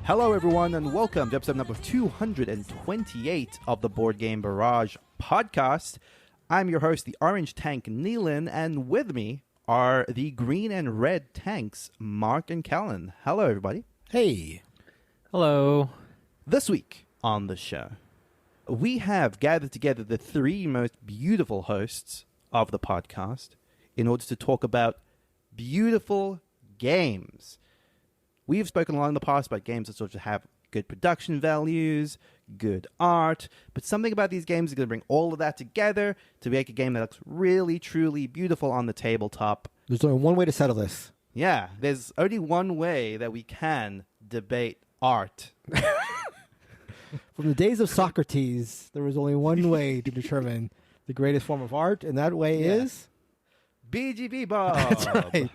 Hello, everyone, and welcome to episode number 228 of the Board Game Barrage podcast. I'm your host, the Orange Tank, Neelan, and with me are the green and red tanks, Mark and Callan. Hello, everybody. Hey. Hello. This week on the show, we have gathered together the three most beautiful hosts of the podcast in order to talk about beautiful games. We've spoken a lot in the past about games that sort of have good production values, good art, but something about these games is going to bring all of that together to make a game that looks really, truly beautiful on the tabletop. There's only one way to settle this. Yeah, there's only one way that we can debate art. From the days of Socrates, there was only one way to determine the greatest form of art, and that way is... BGBBOB. That's right.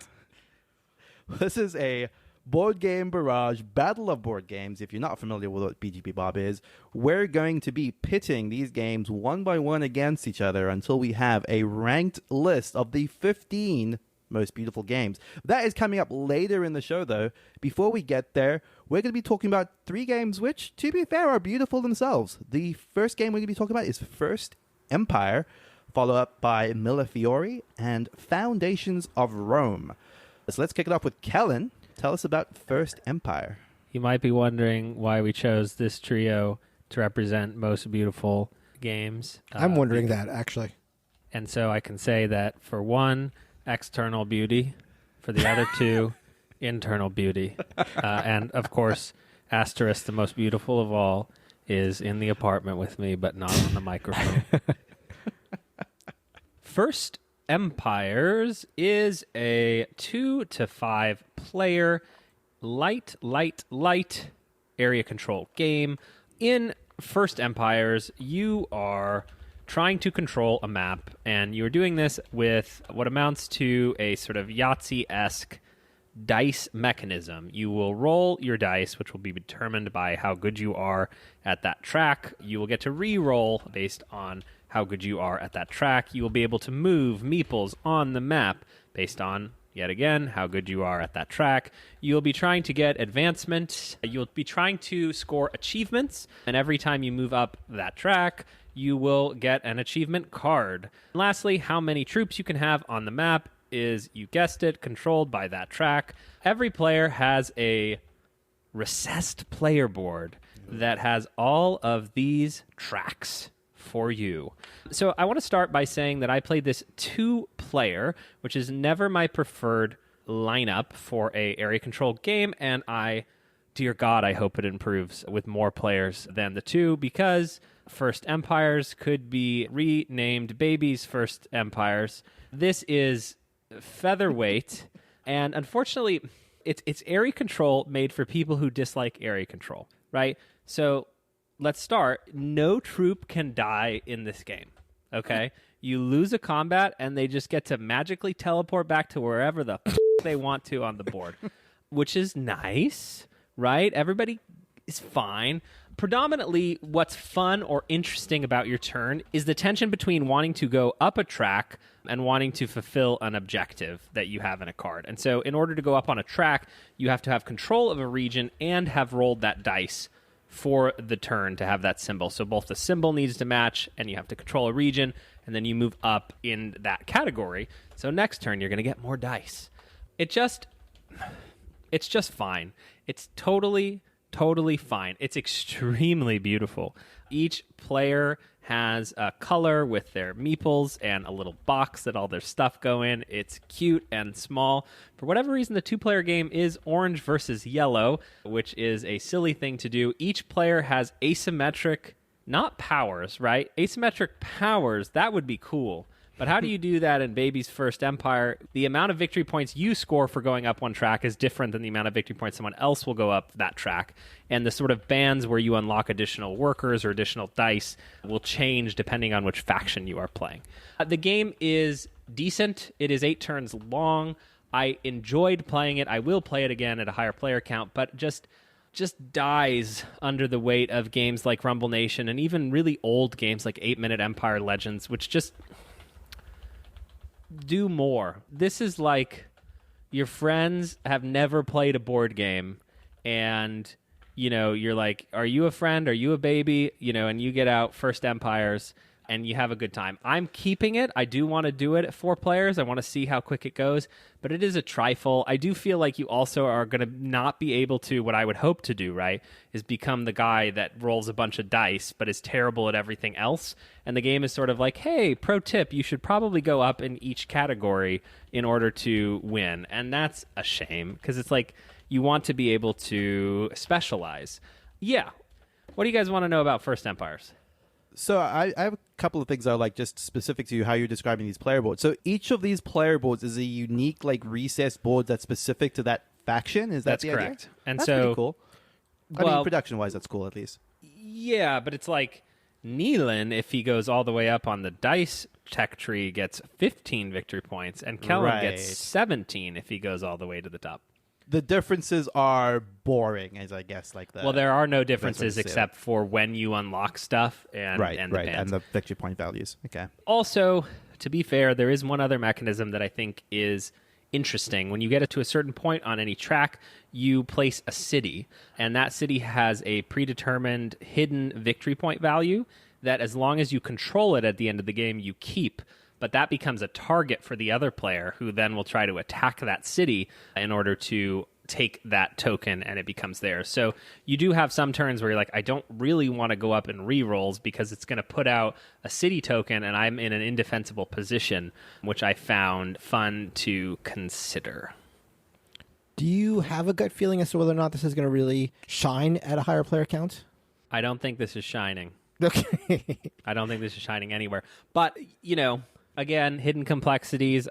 This is a Board Game Barrage Battle of Board Games. If you're not familiar with what BGBBOB is, we're going to be pitting these games one by one against each other until we have a ranked list of the 15 most beautiful games. That is coming up later in the show, though. Before we get there, we're going to be talking about three games which, to be fair, are beautiful themselves. The first game we're going to be talking about is First Empire, followed up by Mille Fiori and Foundations of Rome. So let's kick it off with Kellen. Tell us about First Empire. You might be wondering why we chose this trio to represent most beautiful games. I'm wondering that, actually. And so I can say that for one, external beauty. For the other two, internal beauty. And, of course, asterisk, the most beautiful of all, is in the apartment with me, but not on the microphone. First Empires is a 2 to 5 player light area control game. In First Empires, you are trying to control a map, and you're doing this with what amounts to a sort of Yahtzee-esque dice mechanism. You will roll your dice, which will be determined by how good you are at that track. You will get to re-roll based on how good you are at that track. You will be able to move meeples on the map based on, yet again, how good you are at that track. You'll be trying to get advancement. You'll be trying to score achievements, and every time you move up that track, you will get an achievement card. And lastly, how many troops you can have on the map is, you guessed it, controlled by that track. Every player has a recessed player board that has all of these tracks for you. So I want to start by saying that I played this 2-player, which is never my preferred lineup for a area control game, and dear God, I hope it improves with more players than the 2, because First Empires could be renamed Baby's First Empires. This is featherweight, and unfortunately, it's area control made for people who dislike area control, right? So let's start. No troop can die in this game, okay? You lose a combat, and they just get to magically teleport back to wherever the they want to on the board, which is nice, right? Everybody is fine. Predominantly, what's fun or interesting about your turn is the tension between wanting to go up a track and wanting to fulfill an objective that you have in a card. And so in order to go up on a track, you have to have control of a region and have rolled that dice for the turn to have that symbol. So both the symbol needs to match, and you have to control a region, and then you move up in that category. So next turn, you're going to get more dice. It's just fine. It's totally fine. It's extremely beautiful. Each player has a color with their meeples and a little box that all their stuff go in. It's cute and small. For whatever reason, the 2-player game is orange versus yellow, which is a silly thing to do. Each player has asymmetric, not powers, right? Asymmetric powers, that would be cool. But how do you do that in Baby's First Empire? The amount of victory points you score for going up one track is different than the amount of victory points someone else will go up that track. And the sort of bands where you unlock additional workers or additional dice will change depending on which faction you are playing. The game is decent. It is 8 turns long. I enjoyed playing it. I will play it again at a higher player count, but just dies under the weight of games like Rumble Nation and even really old games like 8-Minute Empire Legends, which just do more. This is like your friends have never played a board game and you're like, are you a friend? Are you a baby? And you get out First Empires and you have a good time. I'm keeping it. I do want to do it at 4 players. I want to see how quick it goes, but it is a trifle. I do feel like you also are going to not be able to, what I would hope to do, right, is become the guy that rolls a bunch of dice but is terrible at everything else. And the game is sort of like, hey, pro tip, you should probably go up in each category in order to win. And that's a shame because it's like you want to be able to specialize. Yeah. What do you guys want to know about First Empires? So I have a couple of things I like just specific to how you're describing these player boards. So each of these player boards is a unique like recessed board that's specific to that faction. Is that That's the correct. idea? And That's so pretty cool. I mean, production-wise, that's cool at least. Yeah, but it's like Neelan, if he goes all the way up on the dice tech tree, gets 15 victory points, and Kellen gets 17 if he goes all the way to the top. The differences are boring, as I guess, like that. Well, there are no differences except for when you unlock stuff and the and bands. the victory point values. Okay. Also, to be fair, there is one other mechanism that I think is interesting. When you get it to a certain point on any track, you place a city, and that city has a predetermined hidden victory point value that as long as you control it at the end of the game, you keep. But that becomes a target for the other player who then will try to attack that city in order to take that token, and it becomes theirs. So you do have some turns where you're like, I don't really want to go up in re-rolls because it's going to put out a city token and I'm in an indefensible position, which I found fun to consider. Do you have a gut feeling as to whether or not this is going to really shine at a higher player count? I don't think this is shining. Okay. I don't think this is shining anywhere. But, again, hidden complexities.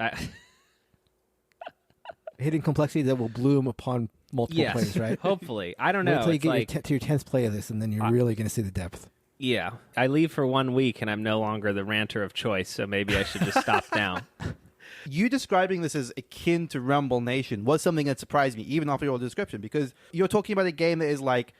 Hidden complexity that will bloom upon multiple plays, right? Hopefully. I don't know. Wait until you it's get to your 10th play of this, and then you're really going to see the depth. Yeah. I leave for 1 week, and I'm no longer the ranter of choice, so maybe I should just stop down. You describing this as akin to Rumble Nation was something that surprised me, even after your description, because you're talking about a game that is like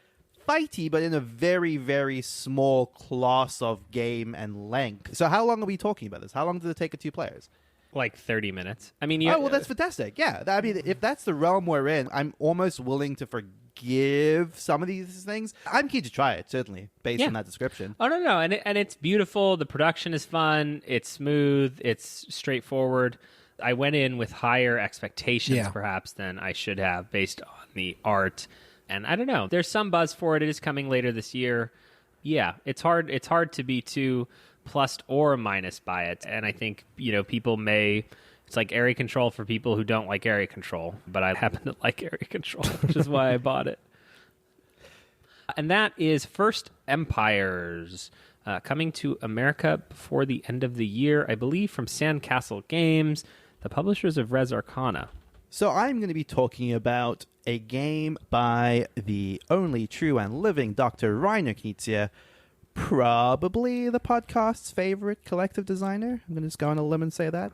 fighty, but in a very, very small class of game and length. So how long are we talking about this? How long does it take 2 players? Like 30 minutes. I mean, that's fantastic. Yeah. I mean, if that's the realm we're in, I'm almost willing to forgive some of these things. I'm keen to try it, certainly, based on that description. Oh, no. And it's beautiful. The production is fun. It's smooth. It's straightforward. I went in with higher expectations, perhaps, than I should have based on the art. And I don't know. There's some buzz for it. It is coming later this year. Yeah, it's hard. It's hard to be too plus or minus by it. And I think, people may... It's like area control for people who don't like area control. But I happen to like area control, which is why I bought it. And that is First Empires, coming to America before the end of the year, I believe, from Sandcastle Games, the publishers of Res Arcana. So I'm going to be talking about a game by the only true and living Dr. Rainer Knizia, probably the podcast's favorite collective designer. I'm going to just go on a limb and say that.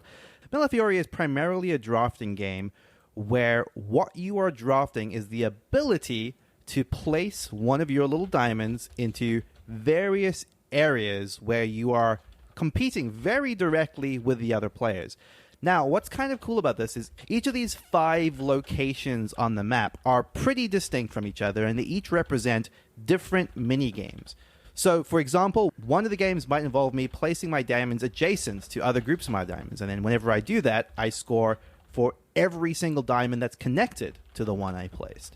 Mille Fiori is primarily a drafting game where what you are drafting is the ability to place one of your little diamonds into various areas where you are competing very directly with the other players. Now, what's kind of cool about this is each of these 5 locations on the map are pretty distinct from each other, and they each represent different mini-games. So, for example, one of the games might involve me placing my diamonds adjacent to other groups of my diamonds, and then whenever I do that, I score for every single diamond that's connected to the one I placed.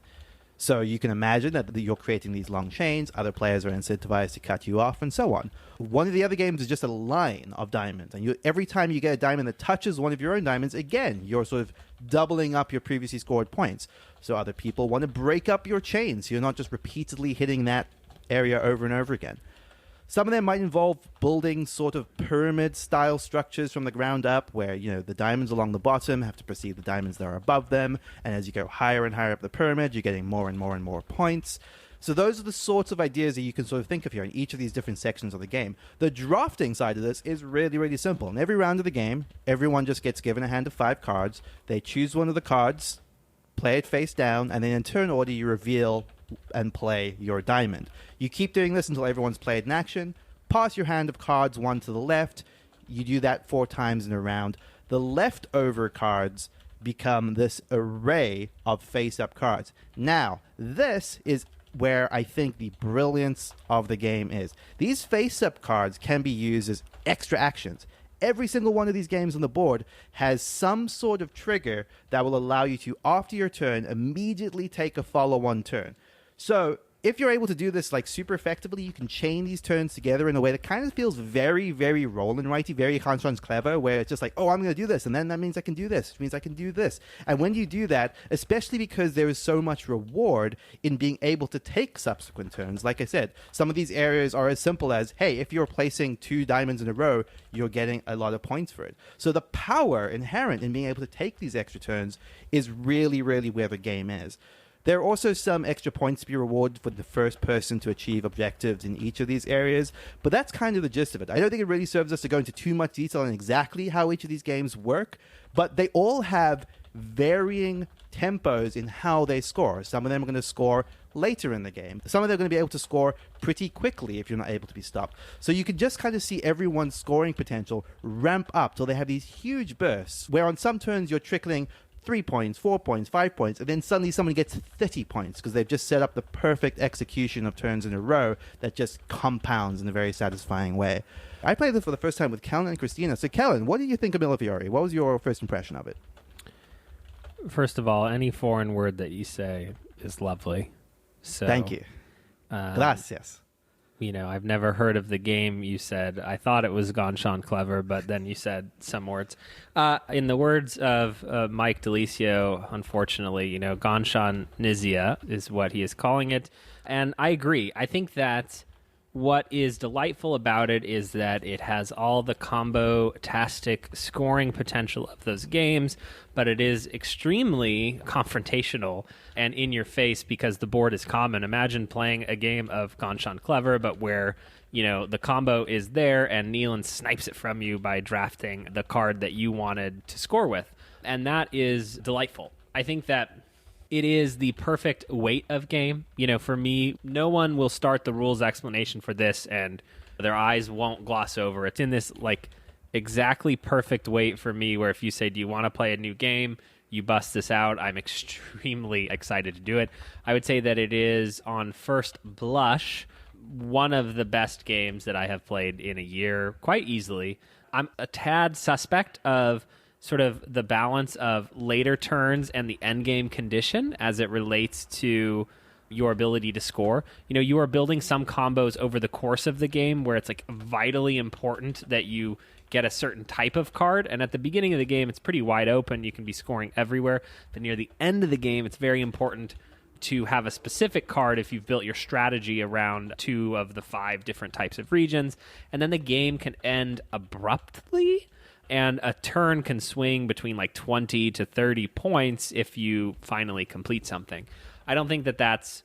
So you can imagine that you're creating these long chains, other players are incentivized to cut you off, and so on. One of the other games is just a line of diamonds, and every time you get a diamond that touches one of your own diamonds, again, you're sort of doubling up your previously scored points. So other people want to break up your chains, so you're not just repeatedly hitting that area over and over again. Some of them might involve building sort of pyramid-style structures from the ground up where, the diamonds along the bottom have to precede the diamonds that are above them, and as you go higher and higher up the pyramid, you're getting more and more and more points. So those are the sorts of ideas that you can sort of think of here in each of these different sections of the game. The drafting side of this is really, really simple. In every round of the game, everyone just gets given a hand of 5 cards. They choose one of the cards, play it face down, and then in turn order you reveal and play your diamond. You keep doing this until everyone's played in action. Pass your hand of cards one to the left. You do that 4 times in a round. The leftover cards become this array of face-up cards. Now, this is where I think the brilliance of the game is. These face-up cards can be used as extra actions. Every single one of these games on the board has some sort of trigger that will allow you to, after your turn, immediately take a follow-on turn. So if you're able to do this like super effectively, you can chain these turns together in a way that kind of feels very, very roll and righty, very Hanshan's clever, where it's just like, oh, I'm going to do this, and then that means I can do this, which means I can do this. And when you do that, especially because there is so much reward in being able to take subsequent turns, like I said, some of these areas are as simple as, hey, if you're placing 2 diamonds in a row, you're getting a lot of points for it. So the power inherent in being able to take these extra turns is really, really where the game is. There are also some extra points to be rewarded for the first person to achieve objectives in each of these areas, but that's kind of the gist of it. I don't think it really serves us to go into too much detail on exactly how each of these games work, but they all have varying tempos in how they score. Some of them are going to score later in the game. Some of them are going to be able to score pretty quickly if you're not able to be stopped. So you can just kind of see everyone's scoring potential ramp up till they have these huge bursts, where on some turns you're trickling 3 points, 4 points, 5 points, and then suddenly someone gets 30 points because they've just set up the perfect execution of turns in a row that just compounds in a very satisfying way. I played this for the first time with Kellen and Christina. So Kellen, what did you think of Mille Fiori? What was your first impression of it? First of all, any foreign word that you say is lovely. So, thank you. Gracias. You know, I've never heard of the game you said. I thought it was Ganshan clever, but then you said some words. In the words of Mike Delisio, unfortunately, you know, Ganshan Nizia is what he is calling it. And I agree. I think that what is delightful about it is that it has all the combo-tastic scoring potential of those games, but it is extremely confrontational and in your face because the board is common. Imagine playing a game of Ganshan Clever, but where, you know, the combo is there and Nealon snipes it from you by drafting the card that you wanted to score with. And that is delightful. I think that it is the perfect weight of game. You know, for me, no one will start the rules explanation for this and their eyes won't gloss over. It's in this, like, exactly perfect weight for me where if you say, do you want to play a new game? You bust this out. I'm extremely excited to do it. I would say that it is, on first blush, one of the best games that I have played in a year, quite easily. I'm a tad suspect of sort of the balance of later turns and the end game condition as it relates to your ability to score. You know, you are building some combos over the course of the game where it's like vitally important that you get a certain type of card, and at the beginning of the game it's pretty wide open, you can be scoring everywhere, but near the end of the game it's very important to have a specific card if you've built your strategy around 2 of the 5 different types of regions, and then the game can end abruptly. And a turn can swing between like 20 to 30 points if you finally complete something. I don't think that that's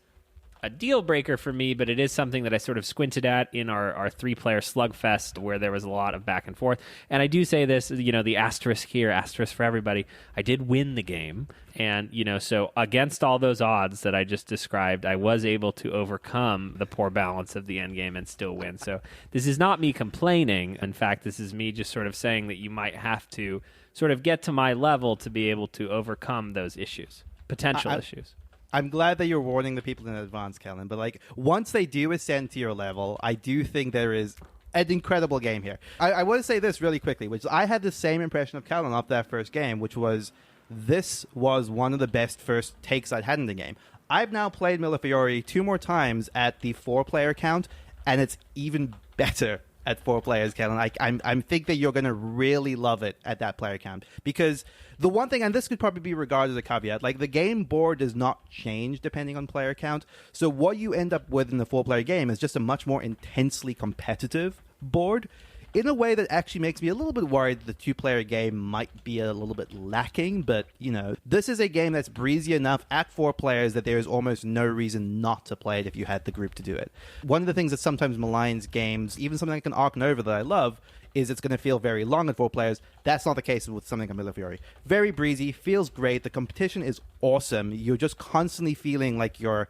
a deal breaker for me, but it is something that I sort of squinted at in our 3-player slugfest where there was a lot of back and forth. And I do say this, you know, the asterisk here, asterisk for everybody, I did win the game. And, you know, so against all those odds that I just described, I was able to overcome the poor balance of the end game and still win. So this is not me complaining. In fact, this is me just sort of saying that you might have to sort of get to my level to be able to overcome those issues, potential issues. I'm glad that you're warning the people in advance, Kellen, but like once they do ascend to your level, I do think there is an incredible game here. I want to say this really quickly, which I had the same impression of Kellen off that first game, which was this was one of the best first takes I'd had in the game. I've now played Mille Fiori 2 more times at the 4-player count, and it's even better at 4 players, Kellen. I think that you're going to really love it at that player count. Because the one thing, and this could probably be regarded as a caveat, like the game board does not change depending on player count. So what you end up with in the 4-player game is just a much more intensely competitive board, in a way that actually makes me a little bit worried that the 2-player game might be a little bit lacking. But, you know, this is a game that's breezy enough at 4 players that there is almost no reason not to play it if you had the group to do it. One of the things that sometimes maligns games, even something like an Ark Nova that I love, is it's going to feel very long at 4 players. That's not the case with something like Mille Fiori. Very breezy, feels great. The competition is awesome. You're just constantly feeling like you're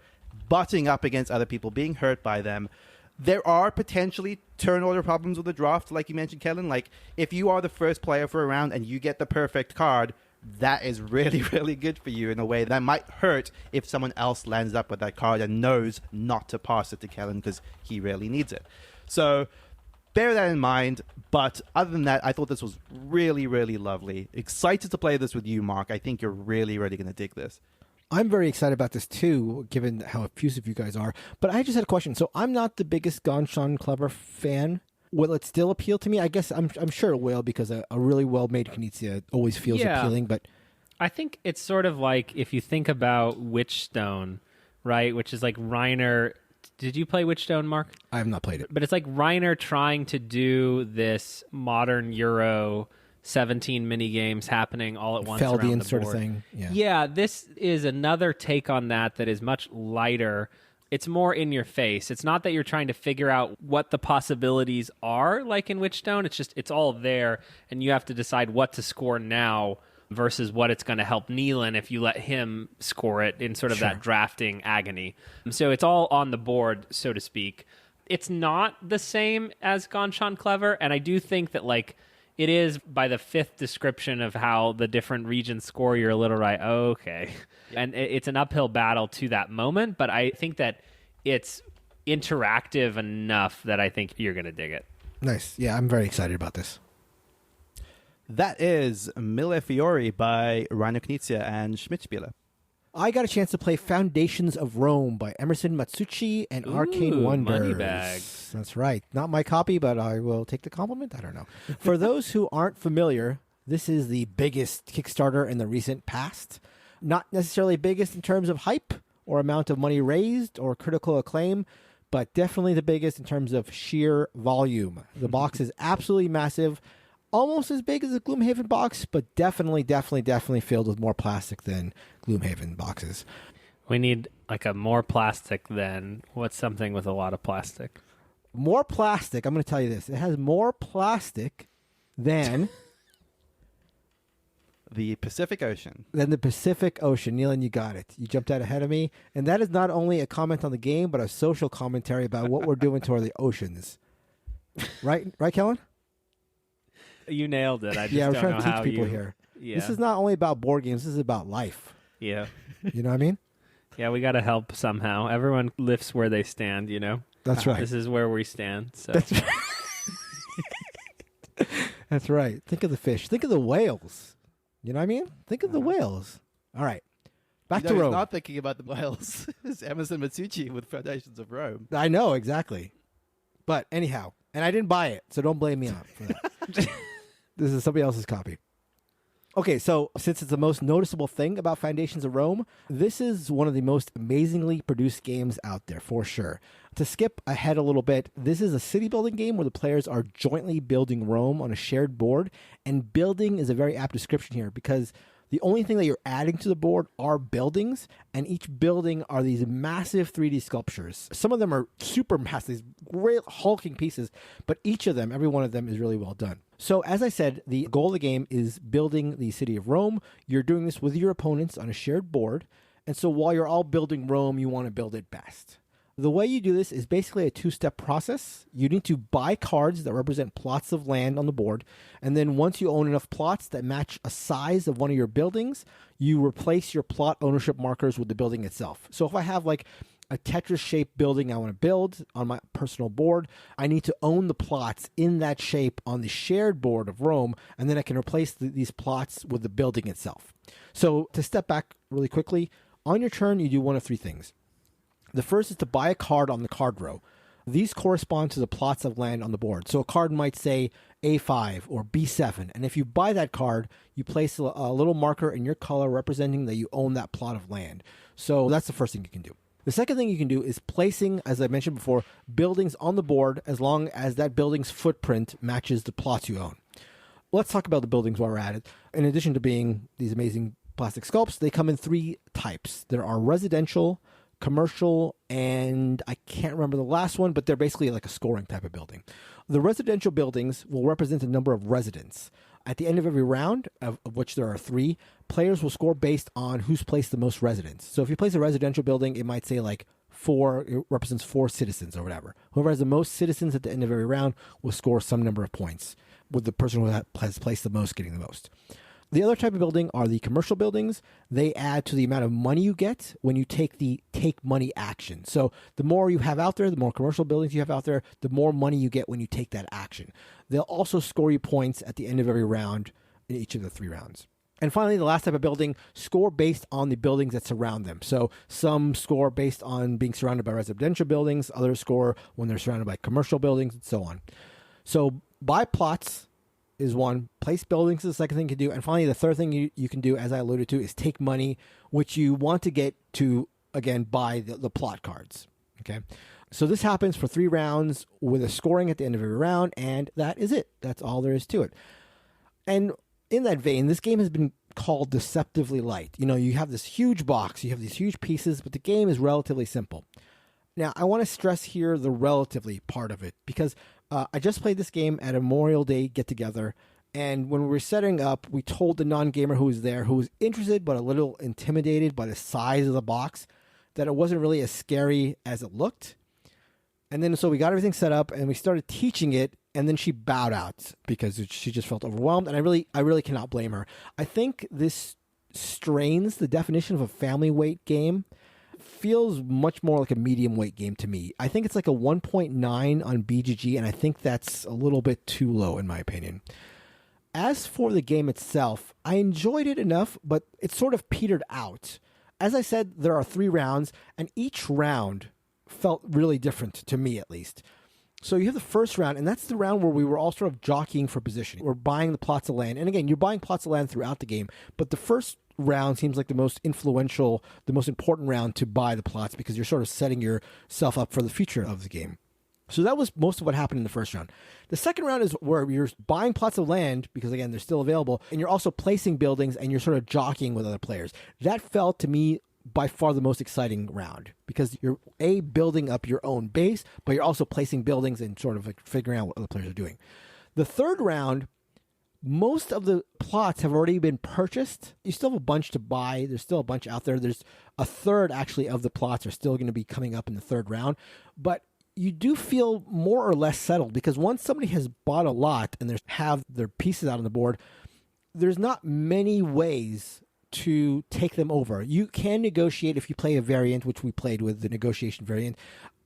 butting up against other people, being hurt by them. There are potentially turn order problems with the draft, like you mentioned, Kellen. Like, if you are the first player for a round and you get the perfect card, that is really, really good for you in a way that might hurt if someone else lands up with that card and knows not to pass it to Kellen because he really needs it. So bear that in mind. But other than that, I thought this was really, really lovely. Excited to play this with you, Mark. I think you're really, really going to dig this. I'm very excited about this too, given how effusive you guys are. But I just had a question. So I'm not the biggest Ganshan Clever fan. Will it still appeal to me? I guess I'm sure it will, because a really well-made Knizia always feels appealing. But I think it's sort of like if you think about Witchstone, right? Which is like Reiner. Did you play Witchstone, Mark? I have not played it. But it's like Reiner trying to do this modern Euro 17 mini games happening all at once around the board. Sort of thing. Yeah, this is another take on that is much lighter. It's more in your face. It's not that you're trying to figure out what the possibilities are like in Witchstone. It's just, it's all there, and you have to decide what to score now versus what it's going to help Neelan if you let him score it in sort of that drafting agony. So it's all on the board, so to speak. It's not the same as Ganshan Clever, and I do think that like it is by the fifth description of how the different regions score, you're a little right, okay. And it's an uphill battle to that moment, but I think that it's interactive enough that I think you're going to dig it. Nice. Yeah, I'm very excited about this. That is Mille Fiori by Reiner Knizia and Schmidtspieler. I got a chance to play Foundations of Rome by Emerson Matsuchi and Arcane Wonders. Moneybags. That's right. Not my copy, but I will take the compliment. I don't know. For those who aren't familiar, this is the biggest Kickstarter in the recent past. Not necessarily biggest in terms of hype or amount of money raised or critical acclaim, but definitely the biggest in terms of sheer volume. The box is absolutely massive. Almost as big as a Gloomhaven box, but definitely filled with more plastic than Gloomhaven boxes. We need like a more plastic than what's something with a lot of plastic. More plastic. I'm going to tell you this. It has more plastic than the Pacific Ocean. Than the Pacific Ocean. Neelan, you got it. You jumped out ahead of me. And that is not only a comment on the game, but a social commentary about what we're doing to the oceans. Right, Kellen? You nailed it. I just we're don't trying know to teach how people you... here. Yeah. This is not only about board games. This is about life. Yeah. You know what I mean? Yeah, we got to help somehow. Everyone lifts where they stand, you know? That's right. This is where we stand. So. That's right. That's right. Think of the fish. Think of the whales. You know what I mean? Think of the whales. All right. Back to Rome. He's not thinking about the whales. It's Emerson Matsuchi with Foundations of Rome. I know, exactly. But anyhow, and I didn't buy it, so don't blame me for that. This is somebody else's copy. Okay, so since it's the most noticeable thing about Foundations of Rome, this is one of the most amazingly produced games out there, for sure. To skip ahead a little bit, this is a city building game where the players are jointly building Rome on a shared board, and building is a very apt description here because the only thing that you're adding to the board are buildings, and each building are these massive 3D sculptures. Some of them are super massive, these great hulking pieces, but each of them, every one of them is really well done. So as I said, the goal of the game is building the city of Rome. You're doing this with your opponents on a shared board, and so while you're all building Rome, you want to build it best. The way you do this is basically a two-step process. You need to buy cards that represent plots of land on the board, and then once you own enough plots that match a size of one of your buildings, you replace your plot ownership markers with the building itself. So if I have like a Tetris-shaped building I want to build on my personal board, I need to own the plots in that shape on the shared board of Rome, and then I can replace these plots with the building itself. So to step back really quickly, on your turn, you do one of three things. The first is to buy a card on the card row. These correspond to the plots of land on the board. So a card might say A5 or B7. And if you buy that card, you place a little marker in your color representing that you own that plot of land. So that's the first thing you can do. The second thing you can do is placing, as I mentioned before, buildings on the board as long as that building's footprint matches the plots you own. Let's talk about the buildings while we're at it. In addition to being these amazing plastic sculpts, they come in three types. There are residential, commercial, and I can't remember the last one, but they're basically like a scoring type of building. The residential buildings will represent the number of residents. At the end of every round, of which there are three, players will score based on who's placed the most residents. So if you place a residential building, it might say like 4, it represents 4 citizens or whatever. Whoever has the most citizens at the end of every round will score some number of points, with the person who has placed the most getting the most. The other type of building are the commercial buildings. They add to the amount of money you get when you take the take money action. So the more you have out there, the more commercial buildings you have out there, the more money you get when you take that action. They'll also score you points at the end of every round in each of the 3 rounds. And finally, the last type of building, score based on the buildings that surround them. So some score based on being surrounded by residential buildings, others score when they're surrounded by commercial buildings, and so on. So buy plots is one, place buildings is the second thing you can do, and finally the third thing you can do, as I alluded to, is take money, which you want to get to, again, buy the plot cards. Okay, so this happens for 3 rounds with a scoring at the end of every round, and that is it. That's all there is to it. And in that vein, this game has been called deceptively light. You know, you have this huge box, you have these huge pieces, but the game is relatively simple. Now, I want to stress here the relatively part of it, because I just played this game at a Memorial Day get-together, and when we were setting up, we told the non-gamer who was there, who was interested but a little intimidated by the size of the box, that it wasn't really as scary as it looked. And then so we got everything set up, and we started teaching it, and then she bowed out because she just felt overwhelmed, and I really cannot blame her. I think this strains the definition of a family weight game. Feels much more like a medium weight game to me. I think it's like a 1.9 on BGG, and I think that's a little bit too low in my opinion. As for the game itself, I enjoyed it enough, but it sort of petered out. As I said, there are 3 rounds, and each round felt really different to me, at least. So you have the first round, and that's the round where we were all sort of jockeying for position. We're buying the plots of land. And again, you're buying plots of land throughout the game, but the first round seems like the most influential, the most important round to buy the plots, because you're sort of setting yourself up for the future of the game. So that was most of what happened in the first round. The second round is where you're buying plots of land, because again, they're still available, and you're also placing buildings, and you're sort of jockeying with other players. That felt to me by far the most exciting round, because you're building up your own base, but you're also placing buildings and sort of like figuring out what other players are doing. The third round, most of the plots have already been purchased. You still have a bunch to buy. There's still a bunch out there. There's a third actually of the plots are still going to be coming up in the third round, but you do feel more or less settled, because once somebody has bought a lot and they have their pieces out on the board, there's not many ways to take them over. You can negotiate if you play a variant, which we played with, the negotiation variant,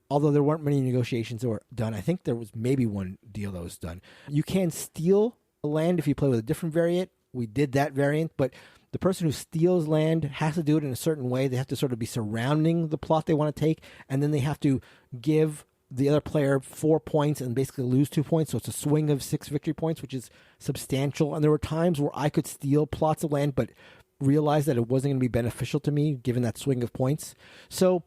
although there weren't many negotiations that were done. I think there was maybe one deal that was done. You can steal land if you play with a different variant. We did that variant, but the person who steals land has to do it in a certain way. They have to sort of be surrounding the plot they want to take, and then they have to give the other player 4 points and basically lose 2 points. So it's a swing of 6 victory points, which is substantial. And there were times where I could steal plots of land, but realized that it wasn't going to be beneficial to me given that swing of points. So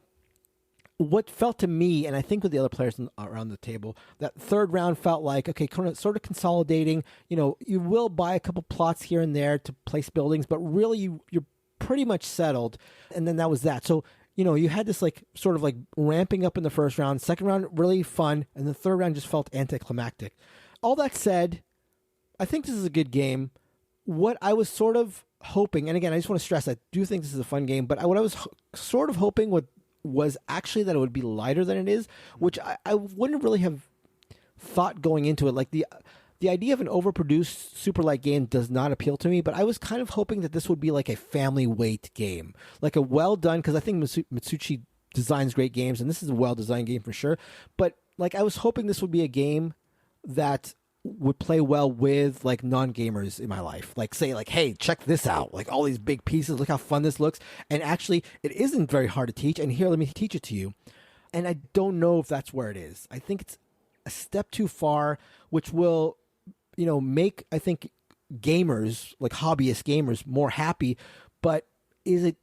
what felt to me, and I think with the other players around the table, that third round felt like, okay, sort of consolidating. You know, you will buy a couple plots here and there to place buildings, but really you're pretty much settled. And then that was that. So, you know, you had this like sort of like ramping up in the first round, second round really fun, and the third round just felt anticlimactic. All that said, I think this is a good game. What I was sort of hoping, and again, I just want to stress, I do think this is a fun game, but what I was sort of hoping was actually that it would be lighter than it is, which I wouldn't really have thought going into it. Like the idea of an overproduced super light game does not appeal to me, but I was kind of hoping that this would be like a family weight game, like a well done, because I think Mitsuchi designs great games, and this is a well designed game for sure. But like I was hoping this would be a game that would play well with like non-gamers in my life, like say like, hey, check this out, like all these big pieces, look how fun this looks. And actually it isn't very hard to teach, and here, let me teach it to you. And I don't know if that's where it is. I think it's a step too far, which will, you know, make, I think, gamers, like hobbyist gamers, more happy. But is it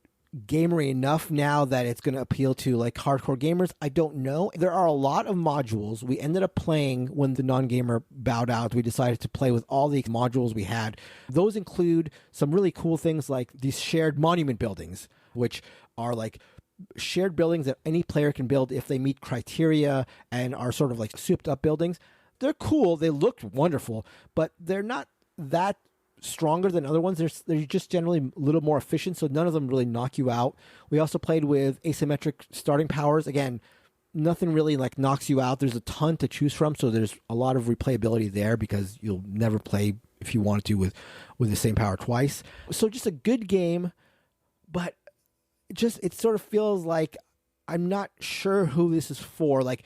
gamery enough now that it's going to appeal to like hardcore gamers? I don't know. There are a lot of modules. We ended up playing, when the non-gamer bowed out, we decided to play with all the modules we had. Those include some really cool things like these shared monument buildings, which are like shared buildings that any player can build if they meet criteria and are sort of like souped up buildings. They're cool. They look wonderful, but they're not that stronger than other ones. They're just generally a little more efficient, so none of them really knock you out. We also played with asymmetric starting powers. Again, nothing really like knocks you out. There's a ton to choose from, so there's a lot of replayability there because you'll never play if you wanted to with the same power twice. So just a good game, but just it sort of feels like I'm not sure who this is for. Like,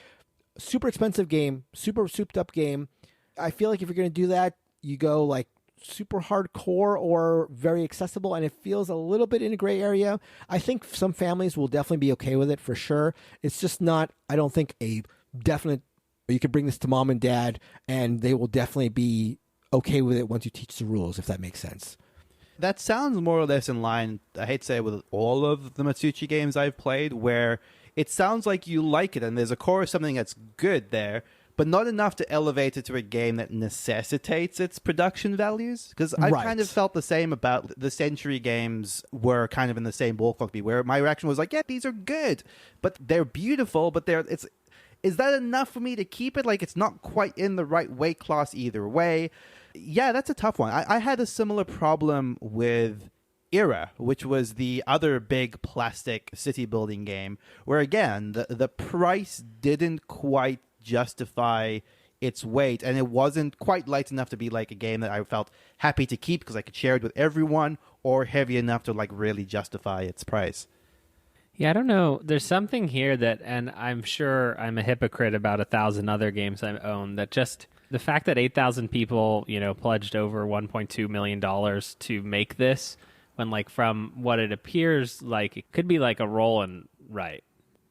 super expensive game, super souped up game. I feel like if you're going to do that, you go like super hardcore or very accessible, and it feels a little bit in a gray area. I think some families will definitely be okay with it for sure. It's just not, I don't think, a definite, you could bring this to mom and dad and they will definitely be okay with it once you teach the rules, if that makes sense. That sounds more or less in line, I hate to say, with all of the Matsuchi games I've played, where it sounds like you like it and there's a core of something that's good there, but not enough to elevate it to a game that necessitates its production values. Because I kind of felt the same about the Century games were kind of in the same ballpark, where my reaction was like, yeah, these are good, but they're beautiful, but is that enough for me to keep it? Like, it's not quite in the right weight class either way. Yeah, that's a tough one. I had a similar problem with Era, which was the other big plastic city building game, where again, the price didn't quite justify its weight, and it wasn't quite light enough to be like a game that I felt happy to keep because I could share it with everyone, or heavy enough to like really justify its price. Yeah, I don't know. There's something here that, and I'm sure I'm a hypocrite about 1,000 other games I own, that just the fact that 8,000 people, pledged over $1.2 million to make this, when like from what it appears like it could be like a roll and right?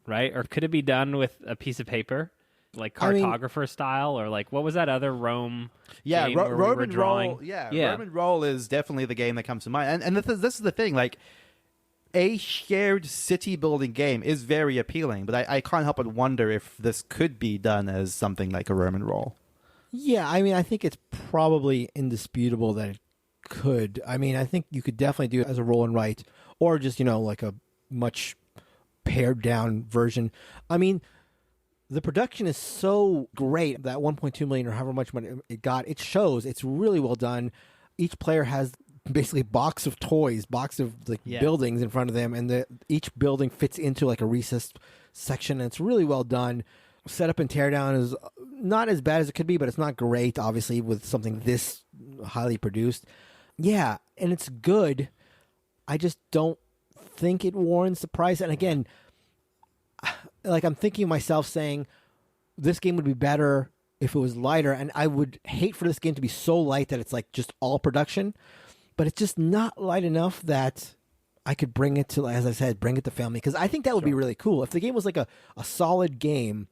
Or could it be done with a piece of paper? Like cartographer style, or like what was that other Rome? Yeah, game where Roman we were drawing? Roll. Yeah, Roman Roll is definitely the game that comes to mind. And this is the thing, like a shared city building game is very appealing, but I can't help but wonder if this could be done as something like a Roman Roll. Yeah, I mean, I think it's probably indisputable that it could. I mean, I think you could definitely do it as a roll and write, or just like a much pared down version. I mean, the production is so great that 1.2 million or however much money it got, it shows it's really well done. Each player has basically a box of toys, buildings in front of them, and each building fits into like a recessed section, and it's really well done. Setup and teardown is not as bad as it could be, but it's not great, obviously, with something this highly produced. Yeah, and it's good. I just don't think it warrants the price. And again, like I'm thinking of myself saying, this game would be better if it was lighter, and I would hate for this game to be so light that it's like just all production, but it's just not light enough that I could bring it to, as I said, bring it to family, because I think that would be really cool. If the game was like a solid game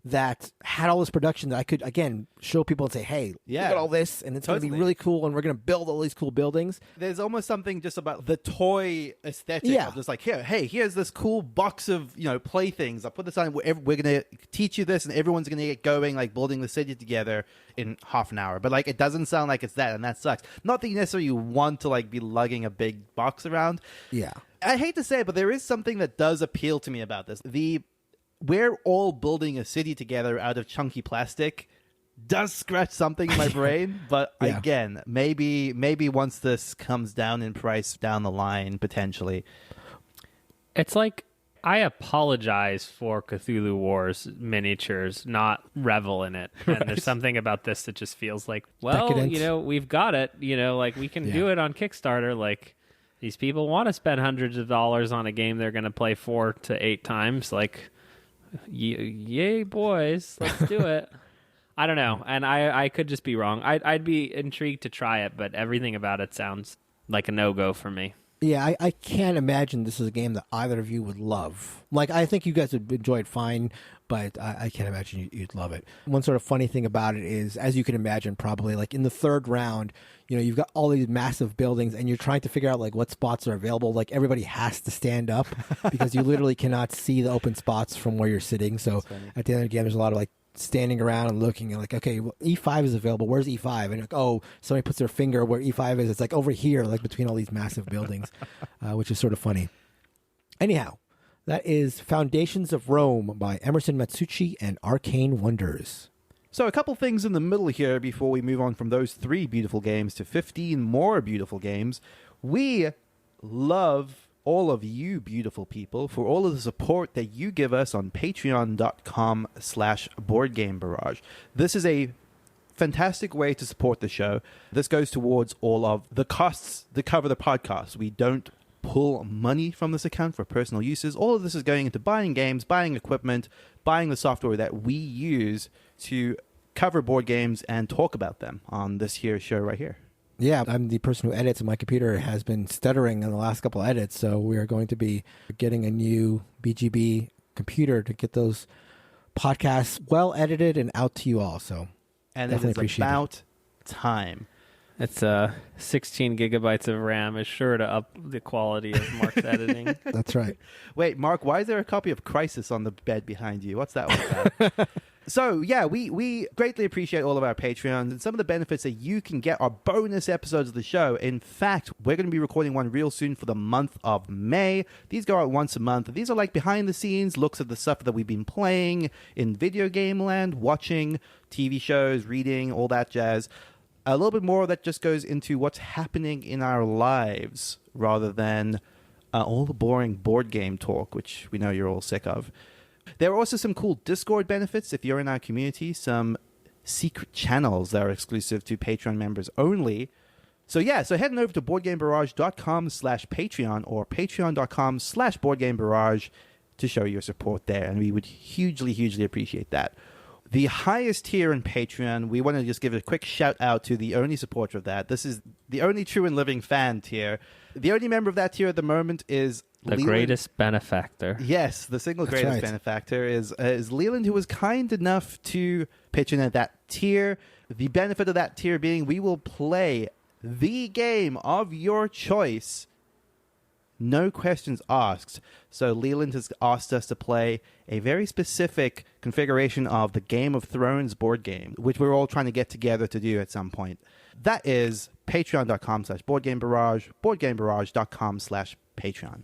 that had all this production that I could, again, show people and say, hey, look at all this, and it's going to be really cool, and we're going to build all these cool buildings. There's almost something just about the toy aesthetic of just like, here's this cool box of, playthings. I'll put this on, we're going to teach you this, and everyone's going to get going, like, building the city together in half an hour. But, like, it doesn't sound like it's that, and that sucks. Not that you necessarily want to, like, be lugging a big box around. Yeah. I hate to say it, but there is something that does appeal to me about this. We're all building a city together out of chunky plastic does scratch something in my brain, but again, maybe once this comes down in price down the line, potentially. It's like, I apologize for Cthulhu Wars miniatures, not revel in it. And there's something about this that just feels like, well, decadent. We've got it, like we can do it on Kickstarter. Like, these people want to spend hundreds of dollars on a game they're going to play 4 to 8 times. Like, yay, boys, let's do it. I don't know, and I could just be wrong. I'd be intrigued to try it, but everything about it sounds like a no-go for me. Yeah, I can't imagine this is a game that either of you would love. Like, I think you guys would enjoy it fine, but I can't imagine you'd love it. One sort of funny thing about it is, as you can imagine, probably, like, in the third round, you've got all these massive buildings, and you're trying to figure out, like, what spots are available. Like, everybody has to stand up because you literally cannot see the open spots from where you're sitting. So at the end of the game, there's a lot of, like, standing around and looking and like, okay, well, E5 is available. Where's E5? And like, oh, somebody puts their finger where E5 is. It's like over here, like between all these massive buildings, which is sort of funny. Anyhow, that is Foundations of Rome by Emerson Matsuchi and Arcane Wonders. So a couple things in the middle here before we move on from those 3 beautiful games to 15 more beautiful games. We love all of you beautiful people for all of the support that you give us on patreon.com/boardgamebarrage. This is a fantastic way to support the show. This goes towards all of the costs that cover the podcast. We don't pull money from this account for personal uses. All of this is going into buying games, buying equipment, buying the software that we use to cover board games and talk about them on this here show right here. Yeah, I'm the person who edits, and my computer has been stuttering in the last couple of edits, so we are going to be getting a new BGB computer to get those podcasts well edited and out to you all. So, and it is about time. It's 16 gigabytes of RAM is sure to up the quality of Mark's editing. That's right. Wait, Mark, why is there a copy of Crisis on the bed behind you? What's that all about? So, yeah, we greatly appreciate all of our Patreons, and some of the benefits that you can get are bonus episodes of the show. In fact, we're going to be recording one real soon for the month of May. These go out once a month. These are like behind-the-scenes looks at the stuff that we've been playing in video game land, watching TV shows, reading, all that jazz. A little bit more that just goes into what's happening in our lives rather than all the boring board game talk, which we know you're all sick of. There are also some cool Discord benefits if you're in our community, some secret channels that are exclusive to Patreon members only. So head on over to BoardGameBarrage.com/Patreon or Patreon.com/BoardGameBarrage to show your support there, and we would hugely, hugely appreciate that. The highest tier in Patreon, we want to just give a quick shout out to the only supporter of that. This is the only true and living fan tier. The only member of that tier at the moment is the Leland. Greatest benefactor. Yes, the single greatest benefactor is Leland, who was kind enough to pitch in at that tier. The benefit of that tier being we will play the game of your choice. No questions asked. So Leland has asked us to play a very specific configuration of the Game of Thrones board game, which we're all trying to get together to do at some point. That is patreon.com/BoardGameBarrage, BoardGameBarrage.com/Patreon.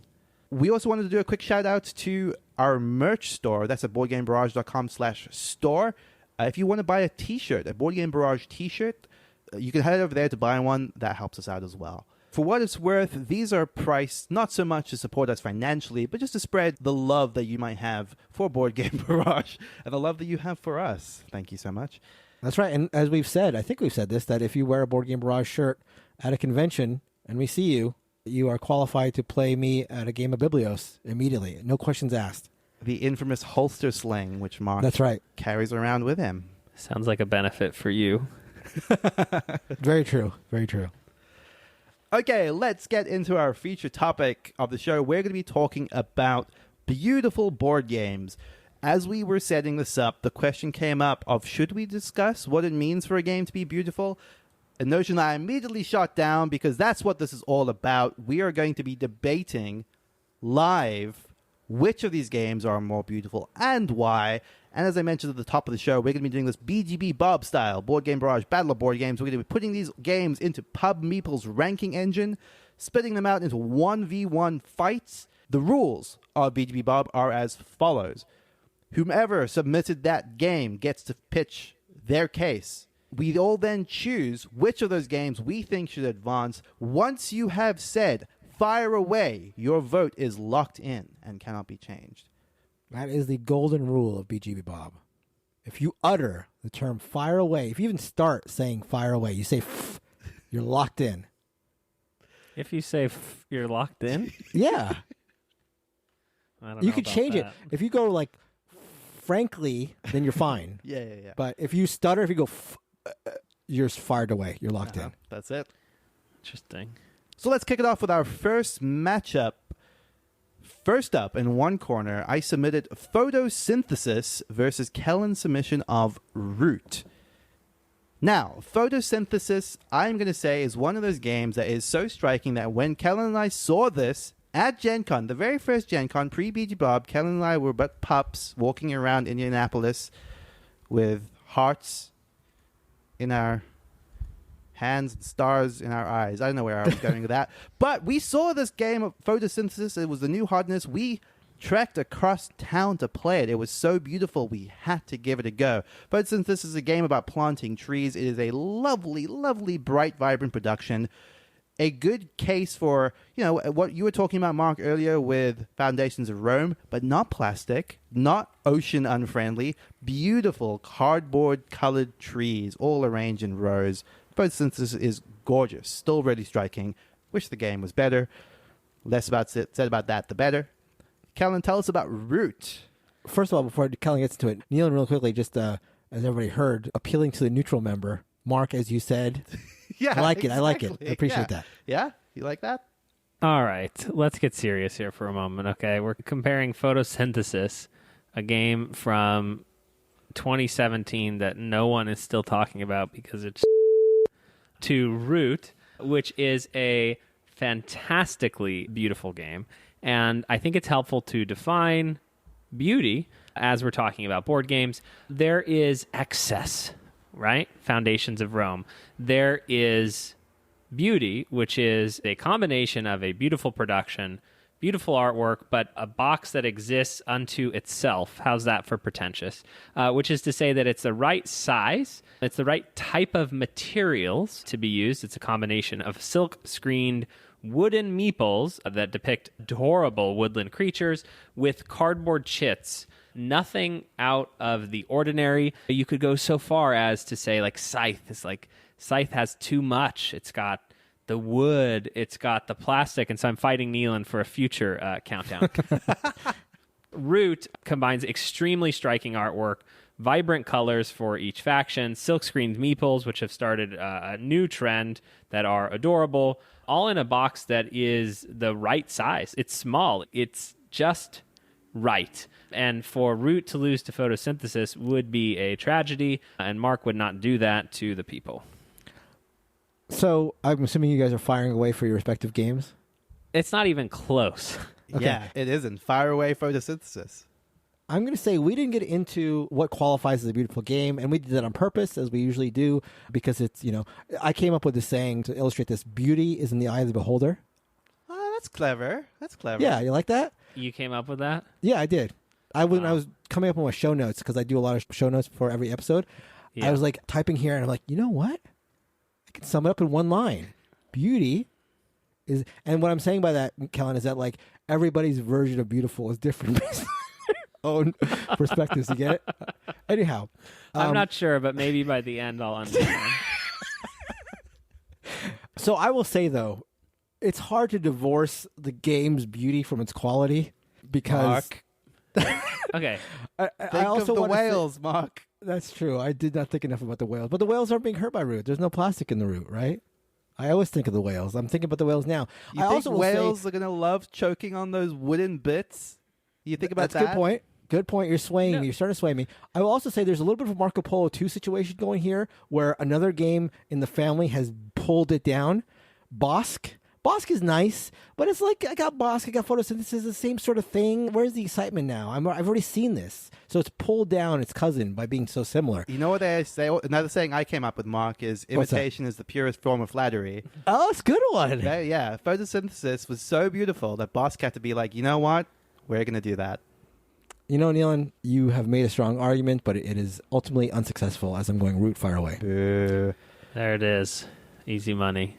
We also wanted to do a quick shout out to our merch store. That's at BoardGameBarrage.com/store. If you want to buy a t-shirt, a Board Game Barrage t-shirt, you can head over there to buy one. That helps us out as well. For what it's worth, these are priced not so much to support us financially, but just to spread the love that you might have for Board Game Barrage and the love that you have for us. Thank you so much. That's right. And as we've said, I think we've said this, that if you wear a Board Game Barrage shirt at a convention and we see you, you are qualified to play me at a game of Biblios immediately. No questions asked. The infamous holster sling, which Mark That's right. carries around with him. Sounds like a benefit for you. Very true. Very true. Okay, let's get into our feature topic of the show. We're going to be talking about beautiful board games. As we were setting this up, the question came up of should we discuss what it means for a game to be beautiful? A notion I immediately shot down because that's what this is all about. We are going to be debating live which of these games are more beautiful and why. And as I mentioned at the top of the show, we're going to be doing this BGBBOB style, Board Game Barrage Battle of Board Games. We're going to be putting these games into Pub Meeple's ranking engine, spitting them out into 1v1 fights. The rules of BGBBOB are as follows. Whomever submitted that game gets to pitch their case. We all then choose which of those games we think should advance. Once you have said, fire away, your vote is locked in and cannot be changed. That is the golden rule of BGBBOB. If you utter the term fire away, if you even start saying fire away, you say you're locked in. If you say you're locked in? Yeah. I don't You know could about change it. that. If you go like, frankly, then you're fine. Yeah. But if you stutter, if you go, you're fired away. You're locked in. That's it. Interesting. So let's kick it off with our first matchup. First up, in one corner, I submitted Photosynthesis versus Kellen's submission of Root. Now, Photosynthesis, I'm going to say, is one of those games that is so striking that when Kellen and I saw this at Gen Con, the very first Gen Con, pre-BGBOB, Kellen and I were but pups walking around Indianapolis with hearts in our hands and stars in our eyes. I don't know where I was going with that. But we saw this game of Photosynthesis. It was the new hotness. We trekked across town to play it. It was so beautiful. We had to give it a go. Photosynthesis is a game about planting trees. It is a lovely, lovely, bright, vibrant production. a good case for, what you were talking about, Mark, earlier with Foundations of Rome, but not plastic, not ocean unfriendly, beautiful cardboard colored trees all arranged in rows. Photosynthesis is gorgeous, still really striking. Wish the game was better. Less said about that, the better. Kellen, tell us about Root. First of all, before Kellen gets into it, Neil, real quickly, just as everybody heard, appealing to the neutral member. Mark, as you said. Yeah, I like it. I like it. exactly. I appreciate that. Yeah? You like that? All right, let's get serious here for a moment, okay? We're comparing Photosynthesis, a game from 2017 that no one is still talking about because it's to Root, which is a fantastically beautiful game. And I think it's helpful to define beauty as we're talking about board games. There is excess, right? Foundations of Rome. There is beauty, which is a combination of a beautiful production, beautiful artwork, but a box that exists unto itself. How's that for pretentious? Which is to say that it's the right size, it's the right type of materials to be used. It's a combination of silk-screened wooden meeples that depict adorable woodland creatures with cardboard chits. Nothing out of the ordinary. You could go so far as to say, like, Scythe has too much. It's got the wood, it's got the plastic, and so I'm fighting Neelan for a future countdown. Root combines extremely striking artwork, vibrant colors for each faction, silk-screened meeples, which have started a new trend that are adorable, all in a box that is the right size. It's small. It's just right. And for Root to lose to Photosynthesis would be a tragedy, and Mark would not do that to the people. So I'm assuming you guys are firing away for your respective games? It's not even close. Okay. Yeah, it isn't. Fire away Photosynthesis. I'm going to say we didn't get into what qualifies as a beautiful game, and we did that on purpose, as we usually do, because it's, I came up with this saying to illustrate this: beauty is in the eye of the beholder. Oh, that's clever. That's clever. Yeah, you like that? You came up with that? Yeah, I did. When I was coming up with my show notes, because I do a lot of show notes for every episode, Yeah. I was like typing here, and I'm like, you know what? I can sum it up in one line. Beauty is, and what I'm saying by that, Kellen, is that like everybody's version of beautiful is different based on their own perspectives. You get it? Anyhow, I'm not sure, but maybe by the end I'll understand. So I will say, though, it's hard to divorce the game's beauty from its quality because Mark, Okay. I think also of the wanna say- whales, Mark. That's true. I did not think enough about the whales. But the whales aren't being hurt by Root. There's no plastic in the Root, right? I always think of the whales. I'm thinking about the whales now. You I think also will whales say, are going to love choking on those wooden bits? You think about that's a that? good point. Good point. You're swaying No. me. You're starting to sway me. I will also say there's a little bit of a Marco Polo 2 situation going here where another game in the family has pulled it down. Bosk. Bosk is nice, but it's like I got Bosk, I got Photosynthesis, the same sort of thing. Where's the excitement now? I've already seen this. So it's pulled down its cousin by being so similar. You know what they say? Another saying I came up with, Mark, is What's that? imitation is the purest form of flattery. Oh, it's a good one. Yeah, Photosynthesis was so beautiful that Bosk had to be like, you know what? We're going to do that. You know, Neelan, you have made a strong argument, but it is ultimately unsuccessful as I'm going Root fire away. Boo. There it is. Easy money.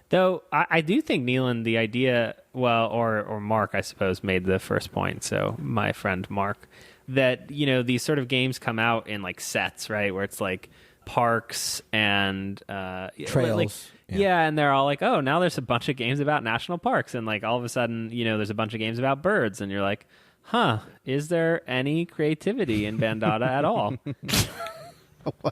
Though I do think Neelan, the idea, well, or Mark, I suppose, made the first point. So my friend Mark, that, these sort of games come out in like sets, right? Where it's like parks and Trails. like, yeah, and they're all like, oh, now there's a bunch of games about national parks. And like all of a sudden, there's a bunch of games about birds. And you're like, huh, is there any creativity in Bandata at all? Wow.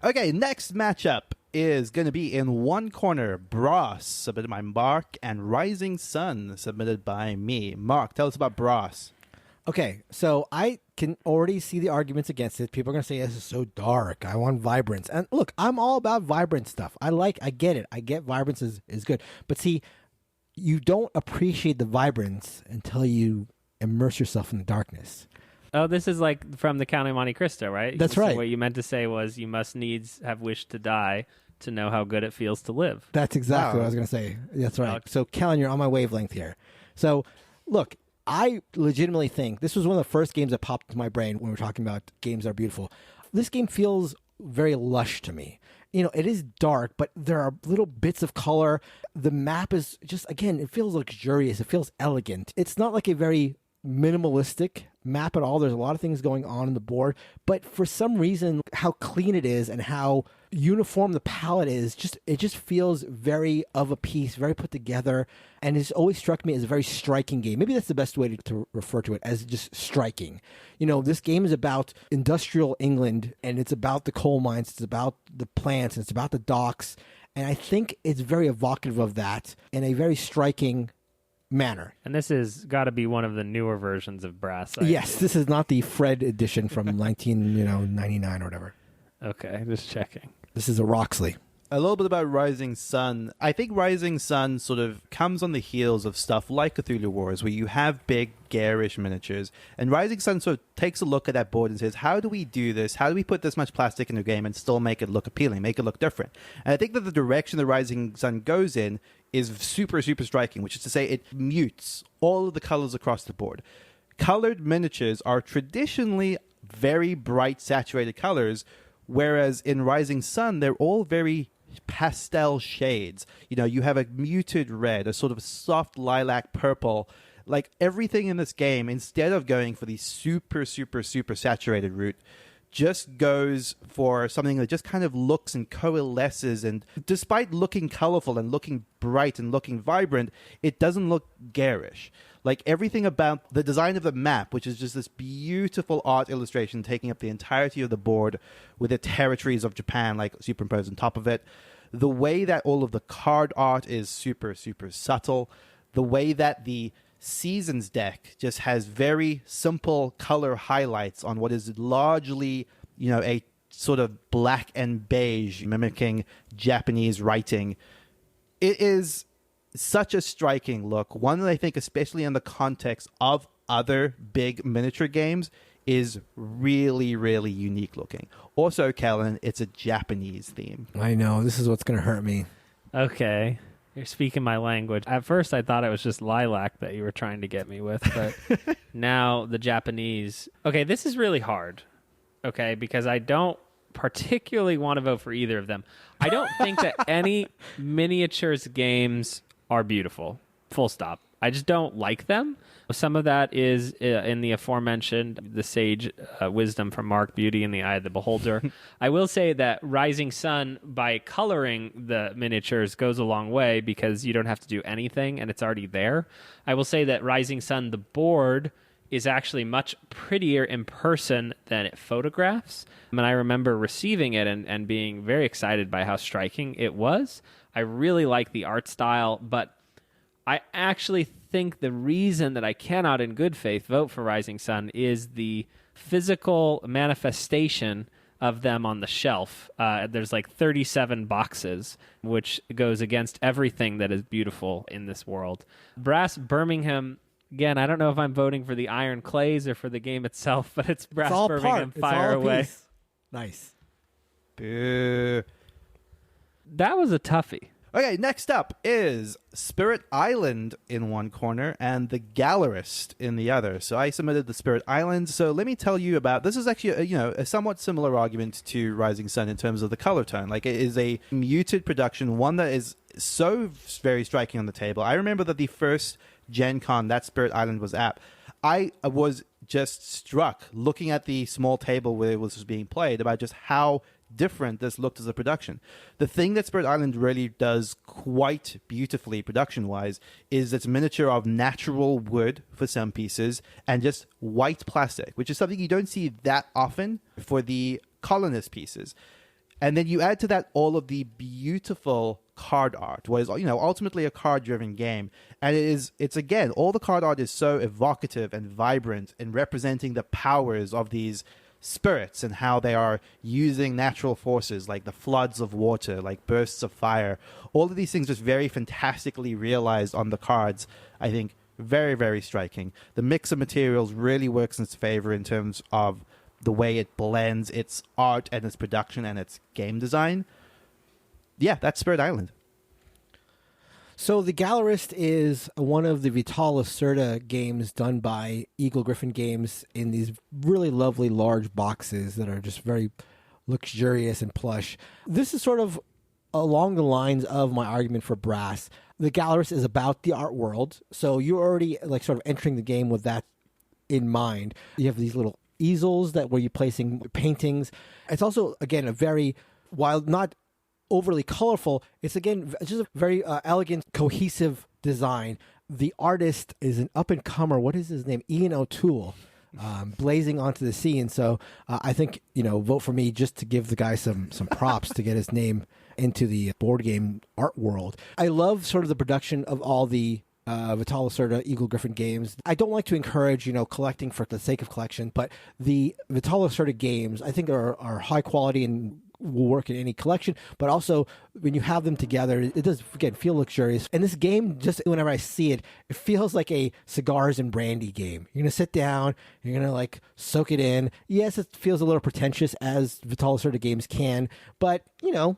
Okay, next matchup is going to be in one corner. Brass, submitted by Mark, and Rising Sun, submitted by me. Mark, tell us about Brass. Okay, so I can already see the arguments against it. People are going to say, this is so dark. I want vibrance. And look, I'm all about vibrant stuff. I get it. I get vibrance is good. But see, you don't appreciate the vibrance until you immerse yourself in the darkness. Oh, this is like from the Count of Monte Cristo, right? That's So right. what you meant to say was you must needs have wished to die to know how good it feels to live. That's exactly Wow. what I was going to say. That's right. Alex. So, Kellen, you're on my wavelength here. So, look, I legitimately think this was one of the first games that popped into my brain when we're talking about games that are beautiful. This game feels very lush to me. it is dark, but there are little bits of color. The map is just, again, it feels luxurious. It feels elegant. It's not like a very minimalistic map at all. There's a lot of things going on the board, but for some reason, how clean it is and how uniform the palette is, it just feels very of a piece, very put together, and it's always struck me as a very striking game. Maybe that's the best way to refer to it, as just striking. This game is about industrial England, and it's about the coal mines, it's about the plants, and it's about the docks, and I think it's very evocative of that in a very striking manner. And this has got to be one of the newer versions of Brass. Yes, this is not the Fred edition from 1999 or whatever. Okay, just checking. This is a Roxley. A little bit about Rising Sun. I think Rising Sun sort of comes on the heels of stuff like Cthulhu Wars, where you have big, garish miniatures. And Rising Sun sort of takes a look at that board and says, how do we do this? How do we put this much plastic in a game and still make it look appealing, make it look different? And I think that the direction the Rising Sun goes in is super, super striking, which is to say it mutes all of the colors across the board. Colored miniatures are traditionally very bright, saturated colors, whereas in Rising Sun, they're all very pastel shades. You have a muted red, a sort of soft lilac purple. Like everything in this game, instead of going for the super, super, super saturated route, just goes for something that just kind of looks and coalesces. And despite looking colorful and looking bright and looking vibrant, it doesn't look garish. Like everything about the design of the map, which is just this beautiful art illustration taking up the entirety of the board with the territories of Japan like superimposed on top of it. The way that all of the card art is super, super subtle. The way that the Seasons deck just has very simple color highlights on what is largely, a sort of black and beige mimicking Japanese writing. It is such a striking look, one that I think, especially in the context of other big miniature games, is really, really unique looking. Also, Kellen, it's a Japanese theme. I know, this is what's going to hurt me. Okay. You're speaking my language. At first, I thought it was just lilac that you were trying to get me with, but now the Japanese... Okay, this is really hard, okay, because I don't particularly want to vote for either of them. I don't think that any miniatures games are beautiful, full stop. I just don't like them. Some of that is in the aforementioned, the sage wisdom from Mark, beauty in the eye of the beholder. I will say that Rising Sun, by coloring the miniatures, goes a long way because you don't have to do anything and it's already there. I will say that Rising Sun, the board, is actually much prettier in person than it photographs. And I remember receiving it and being very excited by how striking it was. I really like the art style, but I actually think the reason that I cannot in good faith vote for Rising Sun is the physical manifestation of them on the shelf. There's like 37 boxes, which goes against everything that is beautiful in this world. Brass Birmingham, again, I don't know if I'm voting for the Iron Clays or for the game itself, but it's Brass Birmingham, Fire Away. Nice. Boo. That was a toughie. Okay, next up is Spirit Island in one corner and the Gallerist in the other. So I submitted the Spirit Island. So let me tell you about, this is actually a somewhat similar argument to Rising Sun in terms of the color tone. Like, it is a muted production, one that is so very striking on the table. I remember that the first Gen Con that Spirit Island was at, I was just struck looking at the small table where it was being played about just how different this looked as a production. The thing that Spirit Island really does quite beautifully production-wise is its miniature of natural wood for some pieces and just white plastic, which is something you don't see that often for the colonist pieces. And then you add to that all of the beautiful card art, what is ultimately a card-driven game. And it's again, all the card art is so evocative and vibrant in representing the powers of these spirits and how they are using natural forces like the floods of water, like bursts of fire. All of these things just very fantastically realized on the cards. I think very, very striking. The mix of materials really works in its favor in terms of the way it blends its art and its production and its game design. Yeah, that's Spirit Island. So the Gallerist is one of the Vital Lacerda games done by Eagle Griffin Games in these really lovely large boxes that are just very luxurious and plush. This is sort of along the lines of my argument for Brass. The Gallerist is about the art world, so you're already like sort of entering the game with that in mind. You have these little easels that where you're placing paintings. It's also, again, a very, while not overly colorful, it's again just a very elegant, cohesive design. The artist is an up-and-comer. What is his name? Ian O'Toole. Blazing onto the scene. So I think, vote for me just to give the guy some props to get his name into the board game art world. I love sort of the production of all the Vital Lacerda Eagle Griffin games. I don't like to encourage, collecting for the sake of collection, but the Vital Lacerda games I think are high quality and will work in any collection, but also when you have them together, it does, again, feel luxurious. And this game, just whenever I see it, it feels like a cigars and brandy game. You're going to sit down, you're going to like soak it in. Yes, it feels a little pretentious, as Vital Lacerda games can, but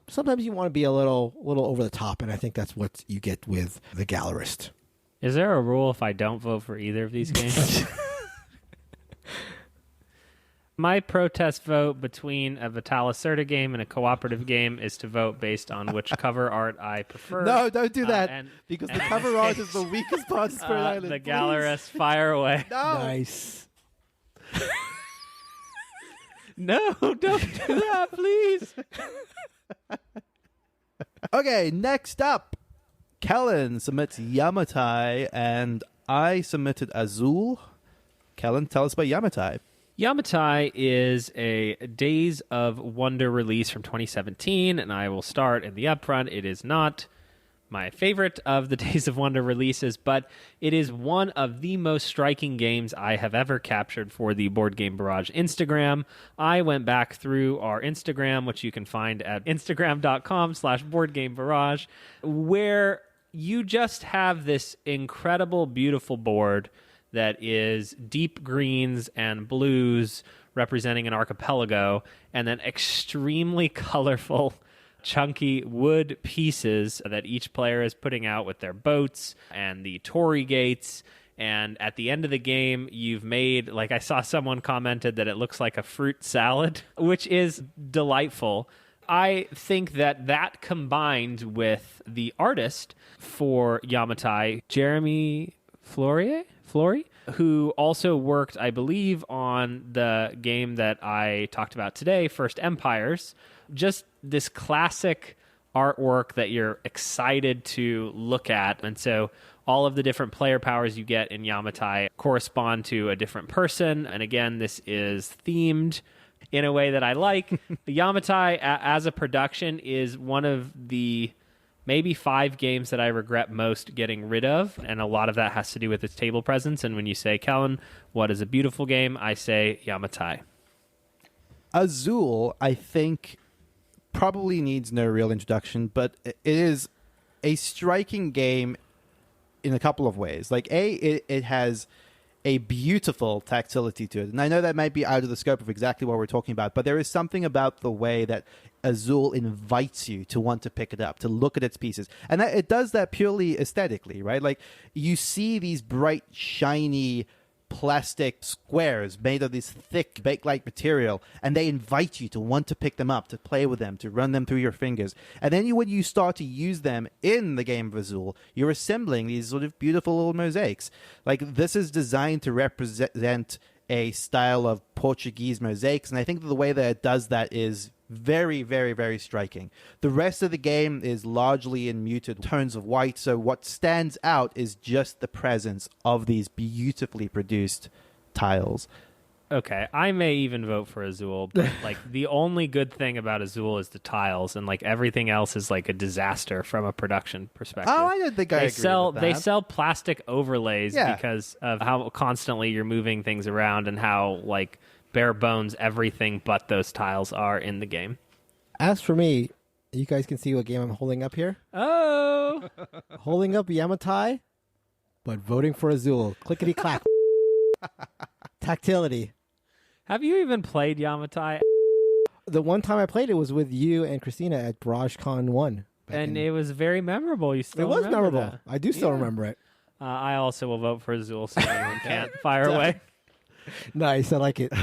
sometimes you want to be a little over the top, and I think that's what you get with the Gallerist. Is there a rule if I don't vote for either of these games? My protest vote between a Vital Lacerda game and a cooperative game is to vote based on which cover art I prefer. No, don't do that, because the cover art is the weakest part of Spirit Island. The Gallerist, fire away. No. Nice. No, don't do that, please. Okay, next up, Kellen submits Yamataï, and I submitted Azul. Kellen, tell us about Yamataï. Yamataï is a Days of Wonder release from 2017, and I will start in the upfront. It is not my favorite of the Days of Wonder releases, but it is one of the most striking games I have ever captured for the Board Game Barrage Instagram. I went back through our Instagram, which you can find at instagram.com/boardgamebarrage, where you just have this incredible, beautiful board that is deep greens and blues representing an archipelago, and then extremely colorful, chunky wood pieces that each player is putting out with their boats and the torii gates. And at the end of the game, you've made, like I saw someone commented that it looks like a fruit salad, which is delightful. I think that combined with the artist for Yamataï, Jeremy Flory, who also worked, I believe, on the game that I talked about today, First Empires. Just this classic artwork that you're excited to look at. And so all of the different player powers you get in Yamataï correspond to a different person. And again, this is themed in a way that I like. Yamataï, as a production, is one of the maybe 5 games that I regret most getting rid of, and a lot of that has to do with its table presence. And when you say, Kellen, what is a beautiful game? I say Yamataï. Azul, I think, probably needs no real introduction, but it is a striking game in a couple of ways. Like, it has a beautiful tactility to it. And I know that might be out of the scope of exactly what we're talking about, but there is something about the way that Azul invites you to want to pick it up, to look at its pieces. And it does that purely aesthetically, right? Like, you see these bright, shiny plastic squares made of this thick bake-like material, and they invite you to want to pick them up, to play with them, to run them through your fingers. And then when you start to use them in the game of Azul, you're assembling these sort of beautiful little mosaics. Like, this is designed to represent a style of Portuguese mosaics, and I think that the way that it does that is very, very, very striking. The rest of the game is largely in muted tones of white, so what stands out is just the presence of these beautifully produced tiles. Okay, I may even vote for Azul, but like the only good thing about Azul is the tiles, and like everything else is like a disaster from a production perspective. Oh, I don't think I agree with that. They sell plastic overlays because of how constantly you're moving things around and how like bare bones everything but those tiles are in the game. As for me, you guys can see what game I'm holding up here. Oh! Holding up Yamataï, but voting for Azul. Clickety-clack. Tactility. Have you even played Yamataï? The one time I played it was with you and Christina at BarageCon 1. And it was very memorable. You still It was remember memorable. that. I do still remember it. I also will vote for Azul, so anyone can't fire away. Nice. I like it.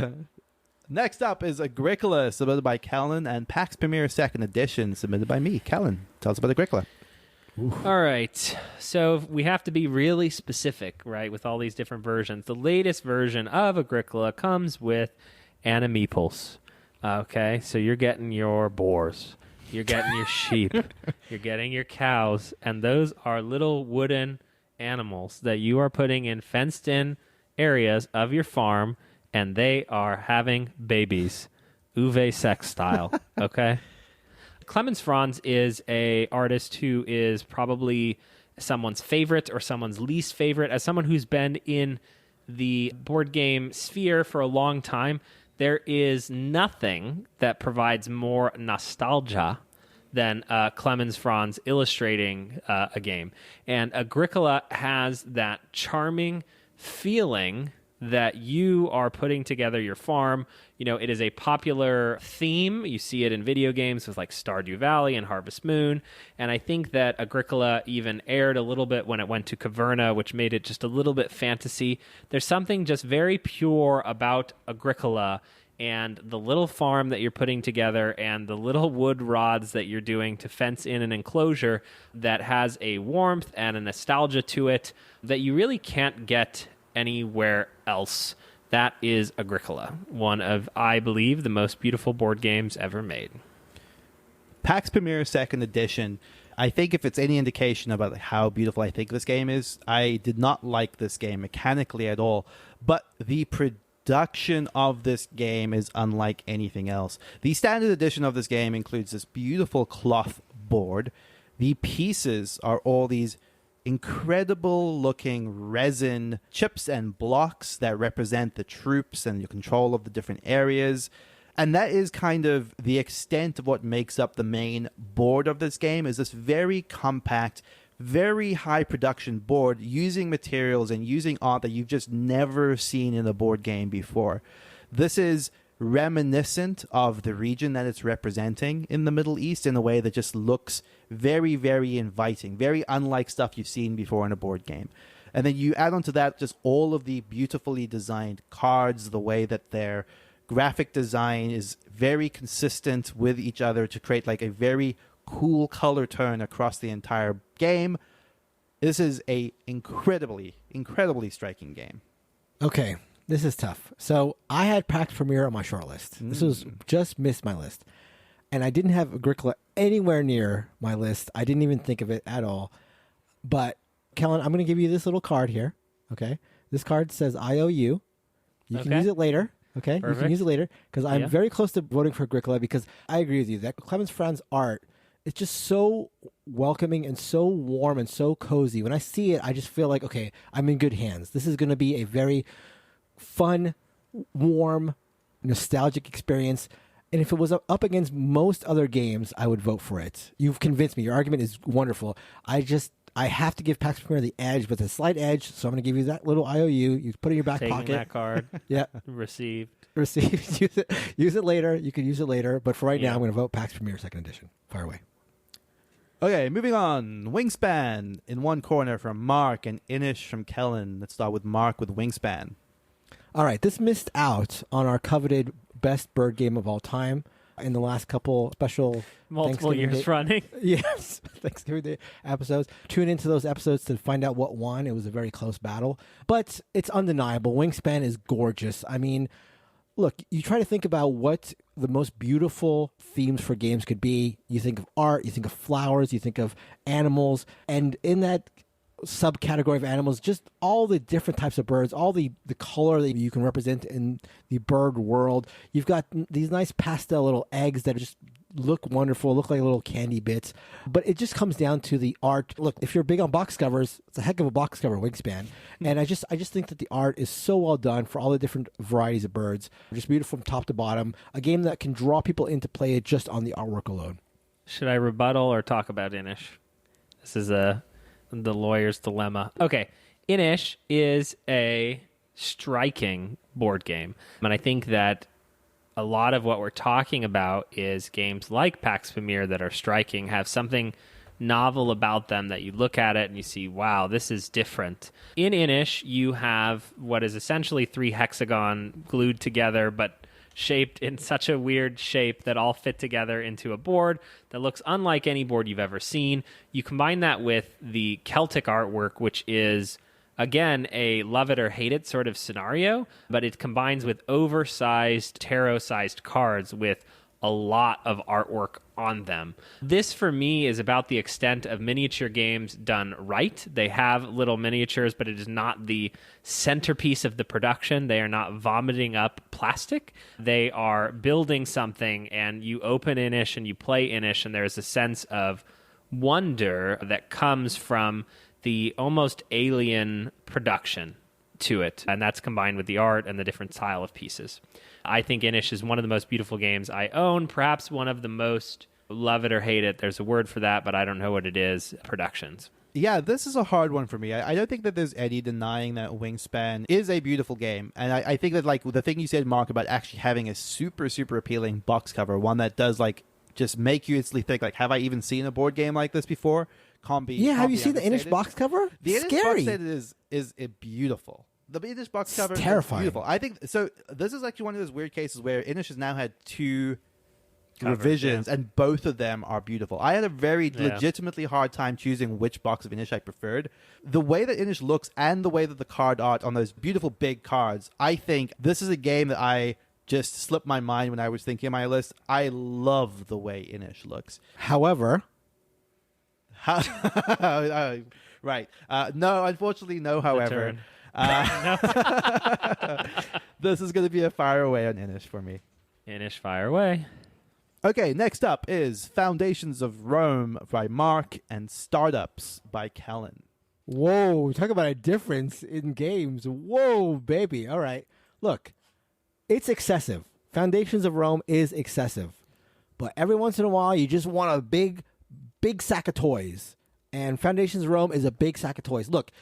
Next up is Agricola, submitted by Kellen, and PAX Pamir 2nd Edition, submitted by me. Kellen, tell us about Agricola. All right. So we have to be really specific, right, with all these different versions. The latest version of Agricola comes with animeeples. Okay, so you're getting your boars. You're getting your sheep. You're getting your cows. And those are little wooden animals that you are putting in fenced-in areas of your farm, and they are having babies, Uwe sex style, okay? Clemens Franz is a artist who is probably someone's favorite or someone's least favorite. As someone who's been in the board game sphere for a long time, there is nothing that provides more nostalgia than Clemens Franz illustrating a game. And Agricola has that charming feeling that you are putting together your farm. You know, it is a popular theme. You see it in video games with like Stardew Valley and Harvest Moon. And I think that Agricola even aired a little bit when it went to Caverna, which made it just a little bit fantasy. There's something just very pure about Agricola and the little farm that you're putting together and the little wood rods that you're doing to fence in an enclosure that has a warmth and a nostalgia to it that you really can't get anywhere else. That is Agricola, one of, I believe, the most beautiful board games ever made. PAX Pamir 2nd Edition. I think if it's any indication about how beautiful I think this game is, I did not like this game mechanically at all, but the production of this game is unlike anything else. The standard edition of this game includes this beautiful cloth board. The pieces are all these incredible looking resin chips and blocks that represent the troops and your control of the different areas. And that is kind of the extent of what makes up the main board of this game, is this very compact, very high production board using materials and using art that you've just never seen in a board game before. This is reminiscent of the region that it's representing in the Middle East in a way that just looks very, very inviting, very unlike stuff you've seen before in a board game. And then you add onto that just all of the beautifully designed cards, the way that their graphic design is very consistent with each other to create like a very cool color turn across the entire game. This is a incredibly, incredibly striking game. Okay. This is tough. So I had PAX Pamir on my short list. This was just missed my list. And I didn't have Agricola anywhere near my list. I didn't even think of it at all. But, Kellen, I'm going to give you this little card here. Okay? This card says IOU. You can use it later. Okay? Perfect. You can use it later. Because I'm very close to voting for Agricola because I agree with you. That Clemens Franz art is just so welcoming and so warm and so cozy. When I see it, I just feel like, okay, I'm in good hands. This is going to be a very fun, warm, nostalgic experience. And if it was up against most other games, I would vote for it. You've convinced me. Your argument is wonderful. I have to give PAX Pamir the edge, but the slight edge. So I'm going to give you that little IOU. You put it in your back Taking pocket. that card. Yeah. Received. Use it later. You can use it later. But for right now, I'm going to vote PAX Pamir 2nd Edition. Fire away. Okay, moving on. Wingspan in one corner from Mark and Inish from Kellen. Let's start with Mark with Wingspan. All right, this missed out on our coveted best bird game of all time in the last couple special multiple years running. Yes, Thanksgiving Day episodes. Tune into those episodes to find out what won. It was a very close battle, but it's undeniable. Wingspan is gorgeous. I mean, look, you try to think about what the most beautiful themes for games could be. You think of art, you think of flowers, you think of animals, and in that subcategory of animals, just all the different types of birds, all the color that you can represent in the bird world. You've got these nice pastel little eggs that just look wonderful, look like little candy bits. But it just comes down to the art. Look, if you're big on box covers, it's a heck of a box cover, Wingspan. And I just think that the art is so well done for all the different varieties of birds. Just beautiful from top to bottom. A game that can draw people in to play it just on the artwork alone. Should I rebuttal or talk about Inish? This is the lawyer's dilemma. Okay, Inish is a striking board game. And I think that a lot of what we're talking about is games like PAX Pamir that are striking, have something novel about them that you look at it and you see, wow, this is different. In Inish, you have what is essentially 3 hexagon glued together, but shaped in such a weird shape that all fit together into a board that looks unlike any board you've ever seen. You combine that with the Celtic artwork, which is, again, a love it or hate it sort of scenario, but it combines with oversized, tarot-sized cards with a lot of artwork on them. This, for me, is about the extent of miniature games done right. They have little miniatures, but it is not the centerpiece of the production. They are not vomiting up plastic. They are building something, and you open Inish and you play Inish, and there's a sense of wonder that comes from the almost alien production to it, and that's combined with the art and the different style of pieces. I think Inish is one of the most beautiful games I own, perhaps one of the most, love it or hate it, there's a word for that, but I don't know what it is, productions. Yeah, this is a hard one for me. I don't think that there's any denying that Wingspan is a beautiful game. And I think that, like, the thing you said, Mark, about actually having a super, super appealing box cover, one that does, like, just make you instantly think, like, have I even seen a board game like this before? Can't be. Yeah, can't have you be seen the understated. Inish box cover? The Inish Scary. box set is beautiful. The Inish box cover is terrifying. beautiful. I think so. This is actually one of those weird cases where Inish has now had two Covers, revisions, yeah. and both of them are beautiful. I had a very legitimately hard time choosing which box of Inish I preferred. The way that Inish looks and the way that the card art on those beautiful big cards, I think this is a game that I just slipped my mind when I was thinking of my list. I love the way Inish looks. However, Right. No, unfortunately, no, however. This is going to be a fire away on Inish for me. Inish, fire away. Okay, next up is Foundations of Rome by Mark and Startups by Kellen. whoa, talk about a difference in games. Whoa, baby. All right. Look, it's excessive. Foundations of Rome is excessive. But every once in a while, you just want a big sack of toys. And Foundations of Rome is a big sack of toys. Look,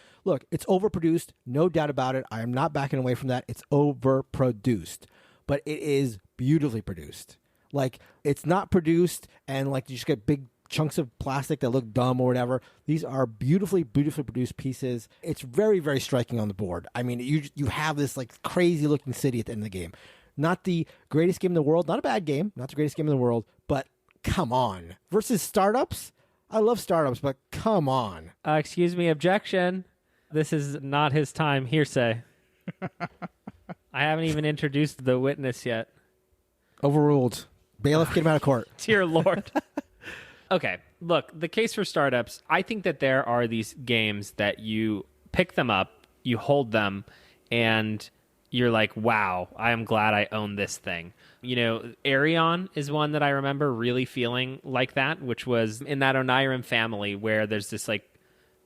it's overproduced. No doubt about it. I am not backing away from that. It's overproduced. But it is beautifully produced. Like, it's not produced and, like, you just get big chunks of plastic that look dumb or whatever. These are beautifully produced pieces. It's very, very striking on the board. I mean, you have this, like, crazy-looking city at the end of the game. Not the greatest game in the world. Not a bad game. Not the greatest game in the world. But come on. Versus Startups? I love Startups, but come on. Excuse me, objection. This is not his time. Hearsay. I haven't even introduced the witness yet. Overruled. Bailiff, get him out of court. Dear Lord. Okay, look, the case for Startups, I think that there are these games that you pick them up, you hold them, and you're like, wow, I am glad I own this thing. You know, Arion is one that I remember really feeling like that, which was in that Onirim family where there's this, like,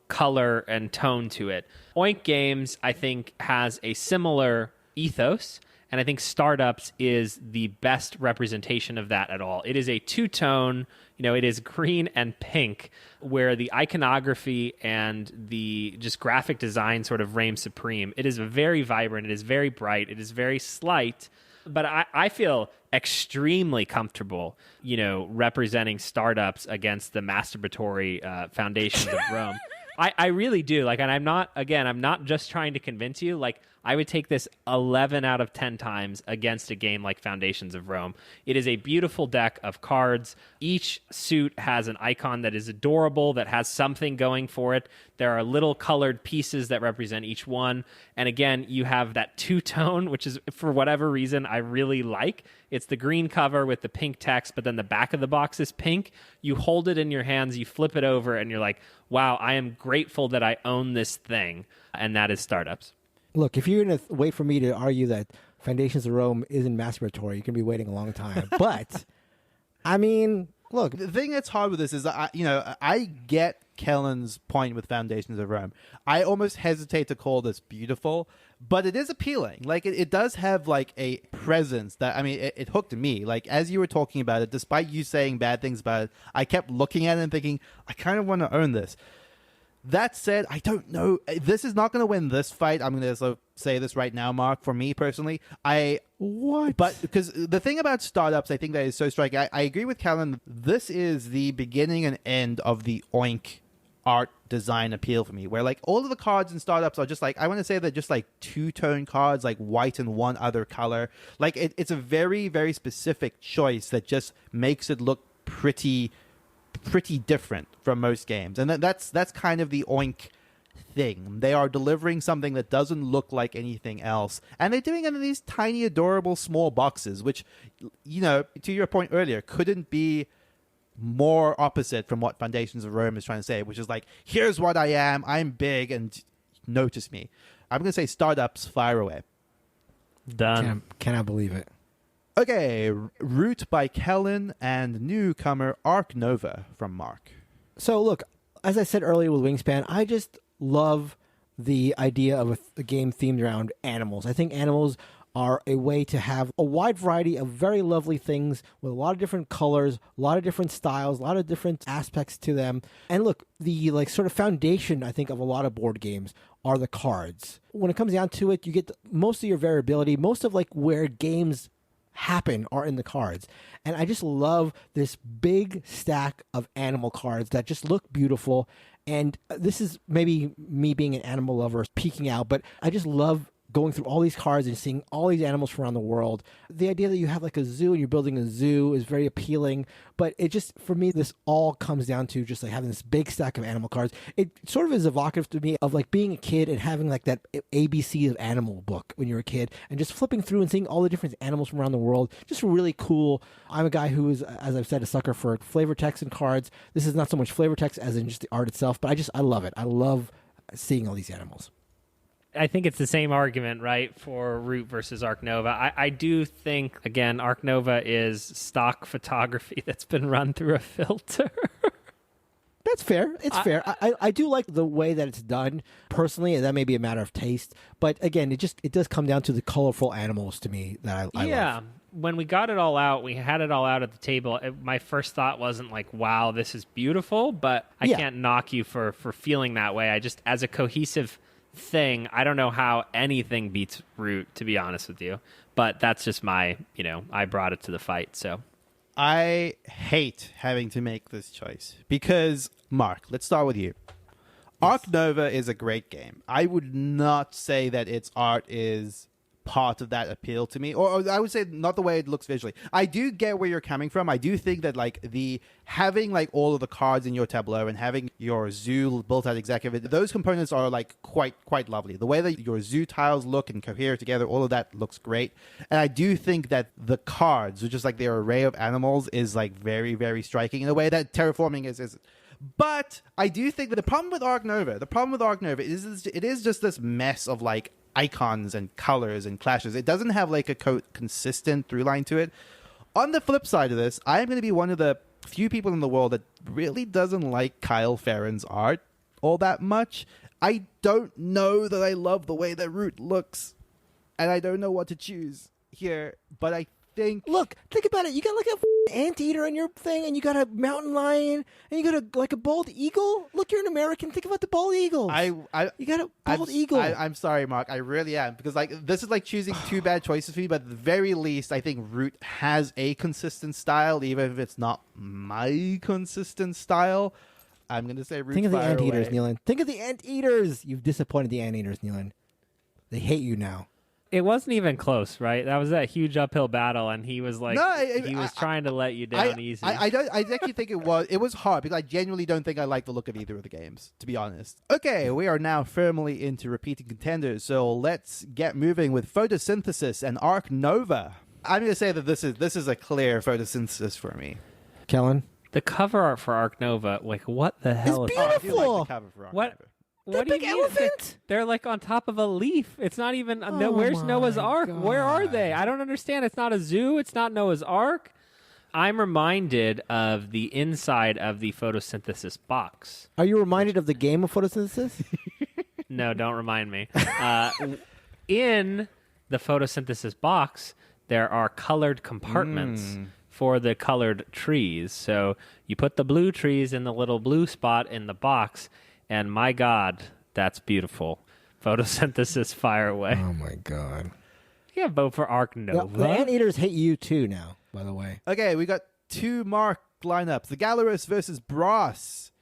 color and tone to it. Oink Games, I think, has a similar ethos, and I think Startups is the best representation of that at all. It is a two-tone, you know, it is green and pink, where the iconography and the just graphic design sort of reign supreme. It is very vibrant, it is very bright, it is very slight, but I feel extremely comfortable, you know, representing Startups against the masturbatory Foundations of Rome. I really do. Like, and I'm not just trying to convince you. Like, I would take this 11 out of 10 times against a game like Foundations of Rome. It is a beautiful deck of cards. Each suit has an icon that is adorable, that has something going for it. There are little colored pieces that represent each one. And again, you have that two-tone, which is, for whatever reason, I really like. It's the green cover with the pink text, but then the back of the box is pink. You hold it in your hands, you flip it over, and you're like, wow, I am grateful that I own this thing. And that is Startups. Look, if you're going to wait for me to argue that Foundations of Rome isn't masturbatory, you're going to be waiting a long time. But, I mean, look. The thing that's hard with this is that, I get Kellen's point with Foundations of Rome. I almost hesitate to call this beautiful, but it is appealing. Like, it does have, like, a presence that, I mean, it hooked me. Like, as you were talking about it, despite you saying bad things about it, I kept looking at it and thinking, I kind of want to own this. That said, I don't know. This is not going to win this fight. I'm going to say this right now, Mark. For me personally, What? But because the thing about Startups, I think that is so striking. I agree with Callan. This is the beginning and end of the Oink art design appeal for me, where like all of the cards in startups are just like, I want to say they're just like two-tone cards, like white and one other color. Like it's a very, very specific choice that just makes it look pretty different from most games. And that's kind of the Oink thing. They are delivering something that doesn't look like anything else, and they're doing it in these tiny, adorable, small boxes, which, you know, to your point earlier, couldn't be more opposite from what Foundations of Rome is trying to say, which is like, here's what I am, I'm big, and notice me. I'm going to say startups, fire away. Done. Cannot believe it. Okay, Root by Kellen and newcomer Arc Nova from Mark. So look, as I said earlier with Wingspan, I just love the idea of a game themed around animals. I think animals are a way to have a wide variety of very lovely things with a lot of different colors, a lot of different styles, a lot of different aspects to them. And look, the like sort of foundation, I think, of a lot of board games are the cards. When it comes down to it, you get most of your variability, most of like where games happen are in the cards. And I just love this big stack of animal cards that just look beautiful. And this is maybe me being an animal lover peeking out, but I just love going through all these cards and seeing all these animals from around the world. The idea that you have like a zoo and you're building a zoo is very appealing, but it just, for me, this all comes down to just like having this big stack of animal cards. It sort of is evocative to me of like being a kid and having like that ABC of animal book when you're a kid and just flipping through and seeing all the different animals from around the world. Just really cool. I'm a guy who is, as I've said, a sucker for flavor text and cards. This is not so much flavor text as in just the art itself, but I love it. I love seeing all these animals. I think it's the same argument, right, for Root versus Arc Nova. I do think, again, Arc Nova is stock photography that's been run through a filter. That's fair. It's fair. I do like the way that it's done personally, and that may be a matter of taste. But again, it does come down to the colorful animals to me that I love. When we got it all out, we had it all out at the table. My first thought wasn't like, wow, this is beautiful, but I can't knock you for feeling that way. I just, as a cohesive thing, I don't know how anything beats Root, to be honest with you, but that's just my, I brought it to the fight. So I hate having to make this choice because, Mark, let's start with you. Yes. Arc Nova is a great game. I would not say that its art is part of that appeal to me, or I would say not the way it looks visually. I do get where you're coming from. I do think that like the having like all of the cards in your tableau and having your zoo built out exactly, those components are like quite lovely. The way that your zoo tiles look and cohere together, all of that looks great. And I do think that the cards, which is like their array of animals, is like very, very striking in a way that terraforming is. But I do think that the problem with Arc Nova is it is just this mess of like icons and colors and clashes. It doesn't have like a consistent through line to it. On the flip side of this, I'm going to be one of the few people in the world that really doesn't like Kyle Farron's art all that much. I don't know that I love the way that Root looks, and I don't know what to choose here, but I think... Think about it. You got like a anteater in your thing, and you got a mountain lion, and you got a bald eagle. Look, you're an American. Think about the bald eagles. You got a bald eagle. I'm sorry, Mark. I really am, because like this is like choosing two bad choices for me. But at the very least, I think Root has a consistent style, even if it's not my consistent style. I'm going to say Root. Think of the anteaters, Neelan. Think of the anteaters. You've disappointed the anteaters, Neelan. They hate you now. It wasn't even close, right? That was that huge uphill battle, and he was like, he was trying to let you down easy. I actually think it was hard, because I genuinely don't think I like the look of either of the games, to be honest. Okay, we are now firmly into repeating contenders, so let's get moving with Photosynthesis and Arc Nova. I'm going to say that this is a clear Photosynthesis for me. Kellen? The cover art for Arc Nova, like, what the hell is is beautiful. I do like the cover for Arc Nova. What do you mean? Elephant? They're like on top of a leaf. It's not even. Where's Noah's Ark? God. Where are they? I don't understand. It's not a zoo. It's not Noah's Ark. I'm reminded of the inside of the photosynthesis box. Are you reminded of the game of photosynthesis? No, don't remind me. In the photosynthesis box, there are colored compartments for the colored trees. So you put the blue trees in the little blue spot in the box. And my God, that's beautiful. Photosynthesis, fire away. Oh, my God. Yeah, vote for Arc Nova. The anteaters hate you, too, now, by the way. Okay, we got two Mark lineups. The Gallerist versus Brass.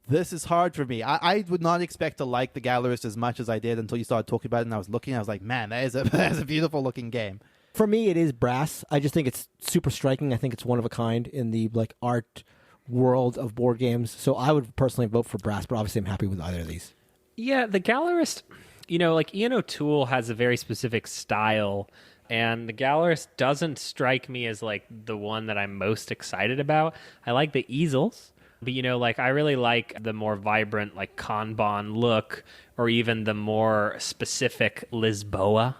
This is hard for me. I would not expect to like the Gallerist as much as I did until you started talking about it, and I was looking. I was like, man, that is a beautiful looking game. For me, it is brass. I just think it's super striking. I think it's one of a kind in the art world of board games. So I would personally vote for brass, but obviously I'm happy with either of these. Yeah, the Gallerist, Ian O'Toole has a very specific style, and the Gallerist doesn't strike me as the one that I'm most excited about. I like the easels, but I really like the more vibrant Kanban look, or even the more specific Lisboa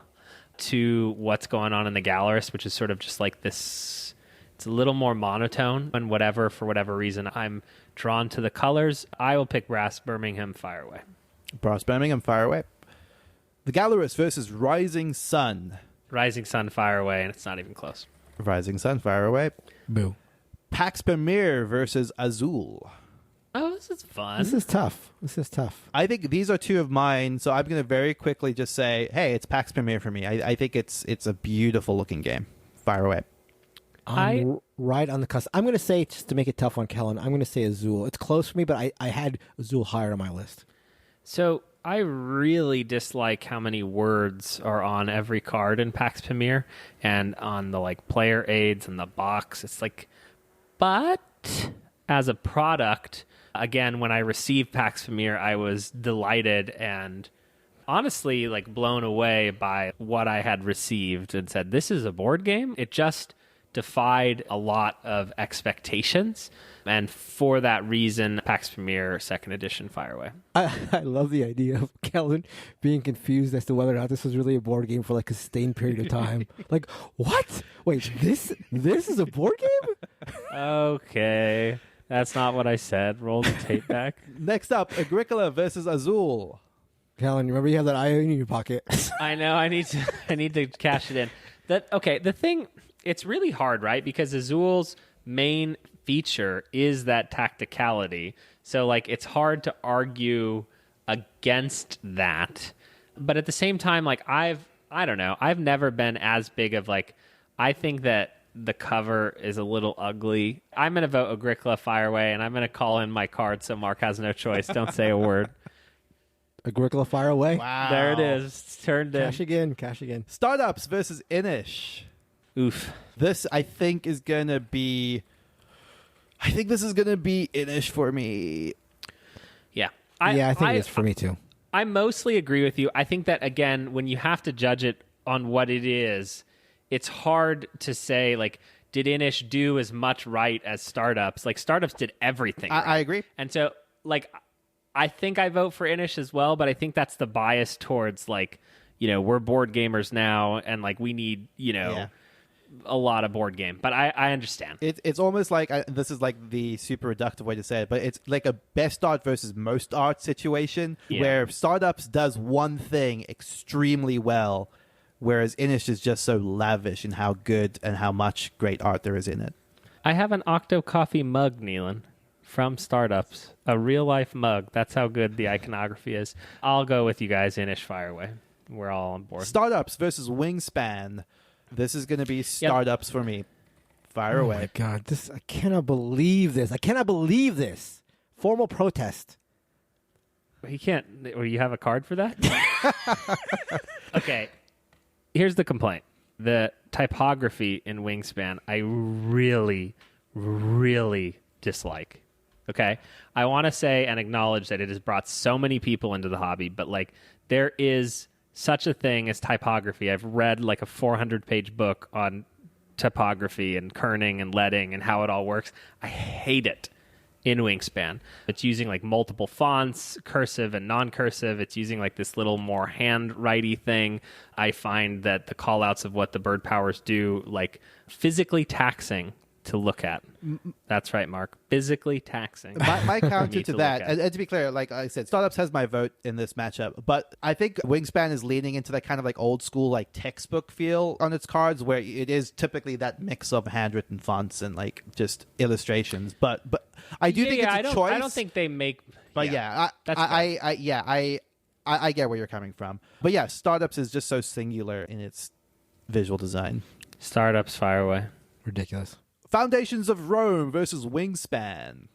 to what's going on in the Gallerist, which is sort of just this. It's a little more monotone, and for whatever reason, I'm drawn to the colors. I will pick Brass Birmingham Fire Away. Brass Birmingham Fire Away. The Gallerist versus Rising Sun. Rising Sun Fire Away, and it's not even close. Rising Sun Fire Away. Boo. Pax Pamir versus Azul. Oh, this is fun. This is tough. I think these are two of mine, so I'm going to very quickly just say, hey, it's Pax Pamir for me. I think it's a beautiful looking game. Fire away. I'm right on the cusp. I'm going to say, just to make it tough on Kellen, I'm going to say Azul. It's close for me, but I had Azul higher on my list. So I really dislike how many words are on every card in Pax Pamir and on the player aids and the box. It's but as a product, again, when I received Pax Pamir, I was delighted and honestly blown away by what I had received and said, this is a board game. It just defied a lot of expectations. And for that reason, Pax Pamir 2nd edition Fire Away. I love the idea of Kellen being confused as to whether or not this was really a board game for a sustained period of time. What? Wait, this is a board game? Okay. That's not what I said. Roll the tape back. Next up, Agricola versus Azul. Kellen, remember you have that IOU in your pocket. I know. I need to cash it in. The thing, it's really hard, right? Because Azul's main feature is that tacticality. So it's hard to argue against that. But at the same time, I don't know. I've never been as big of I think that the cover is a little ugly. I'm going to vote Agricola Fire Away, and I'm going to call in my card so Mark has no choice. Don't say a word. Agricola Fire Away. Wow. There it is. It's turned in. Cash again. Startups versus Inish. Oof. This, I think, is going to be... I think this is going to be Inish for me. Yeah. I think it is for me, too. I mostly agree with you. I think that, again, when you have to judge it on what it is, it's hard to say, did Inish do as much right as Startups? Startups did everything right. I agree. And so, I think I vote for Inish as well, but I think that's the bias towards, we're board gamers now, and, we need, a lot of board game. But I understand. It's almost this is the super reductive way to say it, but it's a best art versus most art situation where Startups does one thing extremely well, whereas Inish is just so lavish in how good and how much great art there is in it. I have an Octo Coffee mug, Neelan, from Startups. A real-life mug. That's how good the iconography is. I'll go with you guys, Inish Fire Away. We're all on board. Startups versus Wingspan. This is going to be Startups for me. Fire away. Oh, my God. I cannot believe this. Formal protest. You can't... Or you have a card for that? Okay. Here's the complaint. The typography in Wingspan, I really, really dislike. Okay? I want to say and acknowledge that it has brought so many people into the hobby, but there is such a thing as typography. I've read a 400-page book on typography and kerning and leading and how it all works. I hate it in Wingspan. It's using multiple fonts, cursive and non-cursive. It's using this little more handwritey thing. I find that the call-outs of what the bird powers do, physically taxing to look at. That's right, Mark. Physically taxing. My counter to that, and to be clear, like I said, Startups has my vote in this matchup, but I think Wingspan is leaning into that kind of old school textbook feel on its cards, where it is typically that mix of handwritten fonts and just illustrations. But I do think it's a choice. I don't think they make. But I get where you're coming from. But yeah, Startups is just so singular in its visual design. Startups Fire Away. Ridiculous. Foundations of Rome versus Wingspan.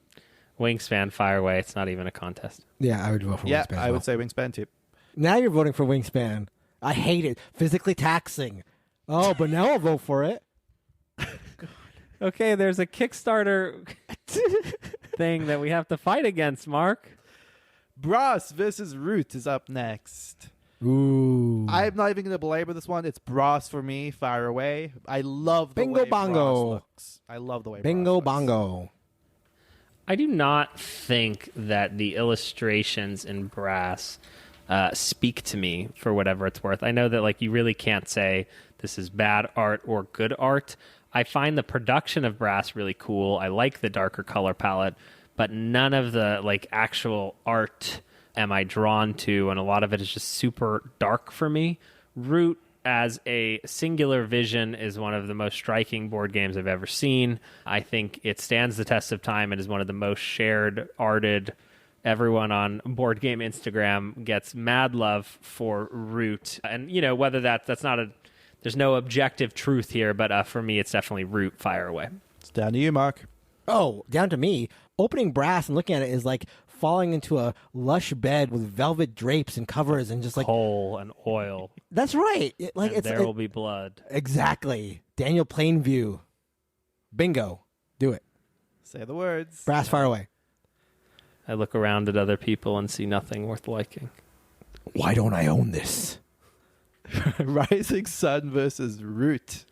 Wingspan, fire away. It's not even a contest. Yeah, I would vote for Yeah, Wingspan. as I well. would say Wingspan too. Now you're voting for Wingspan. I hate it. Physically taxing. Oh, but now I'll vote for it. Okay, there's a Kickstarter thing that we have to fight against, Mark. Brass versus Root is up next. Ooh. I'm not even going to belabor this one. It's Brass for me. Fire away. I love the Bingo way bongo. Brass looks. I love the way Bingo Brass looks. bongo. I do not think that the illustrations in Brass speak to me for whatever it's worth. I know that like you really can't say this is bad art or good art. I find the production of Brass really cool. I like the darker color palette, but none of the like actual art am I drawn to, and a lot of it is just super dark for me. Root as a singular vision is one of the most striking board games I've ever seen. I think it stands the test of time and is one of the most shared, arted. Everyone on Board Game Instagram gets mad love for Root. And, you know, whether that's not there's no objective truth here, but for me, it's definitely Root, fire away. It's down to you, Mark. Oh, down to me. Opening Brass and looking at it is like falling into a lush bed with velvet drapes and covers and just like Coal and oil. that's right. Like And it's there will be blood. exactly Daniel Plainview. Bingo. Do it. Say the words. Brass fire away. I look around at other people and see nothing worth liking. Why don't I own this? Rising Sun versus Root.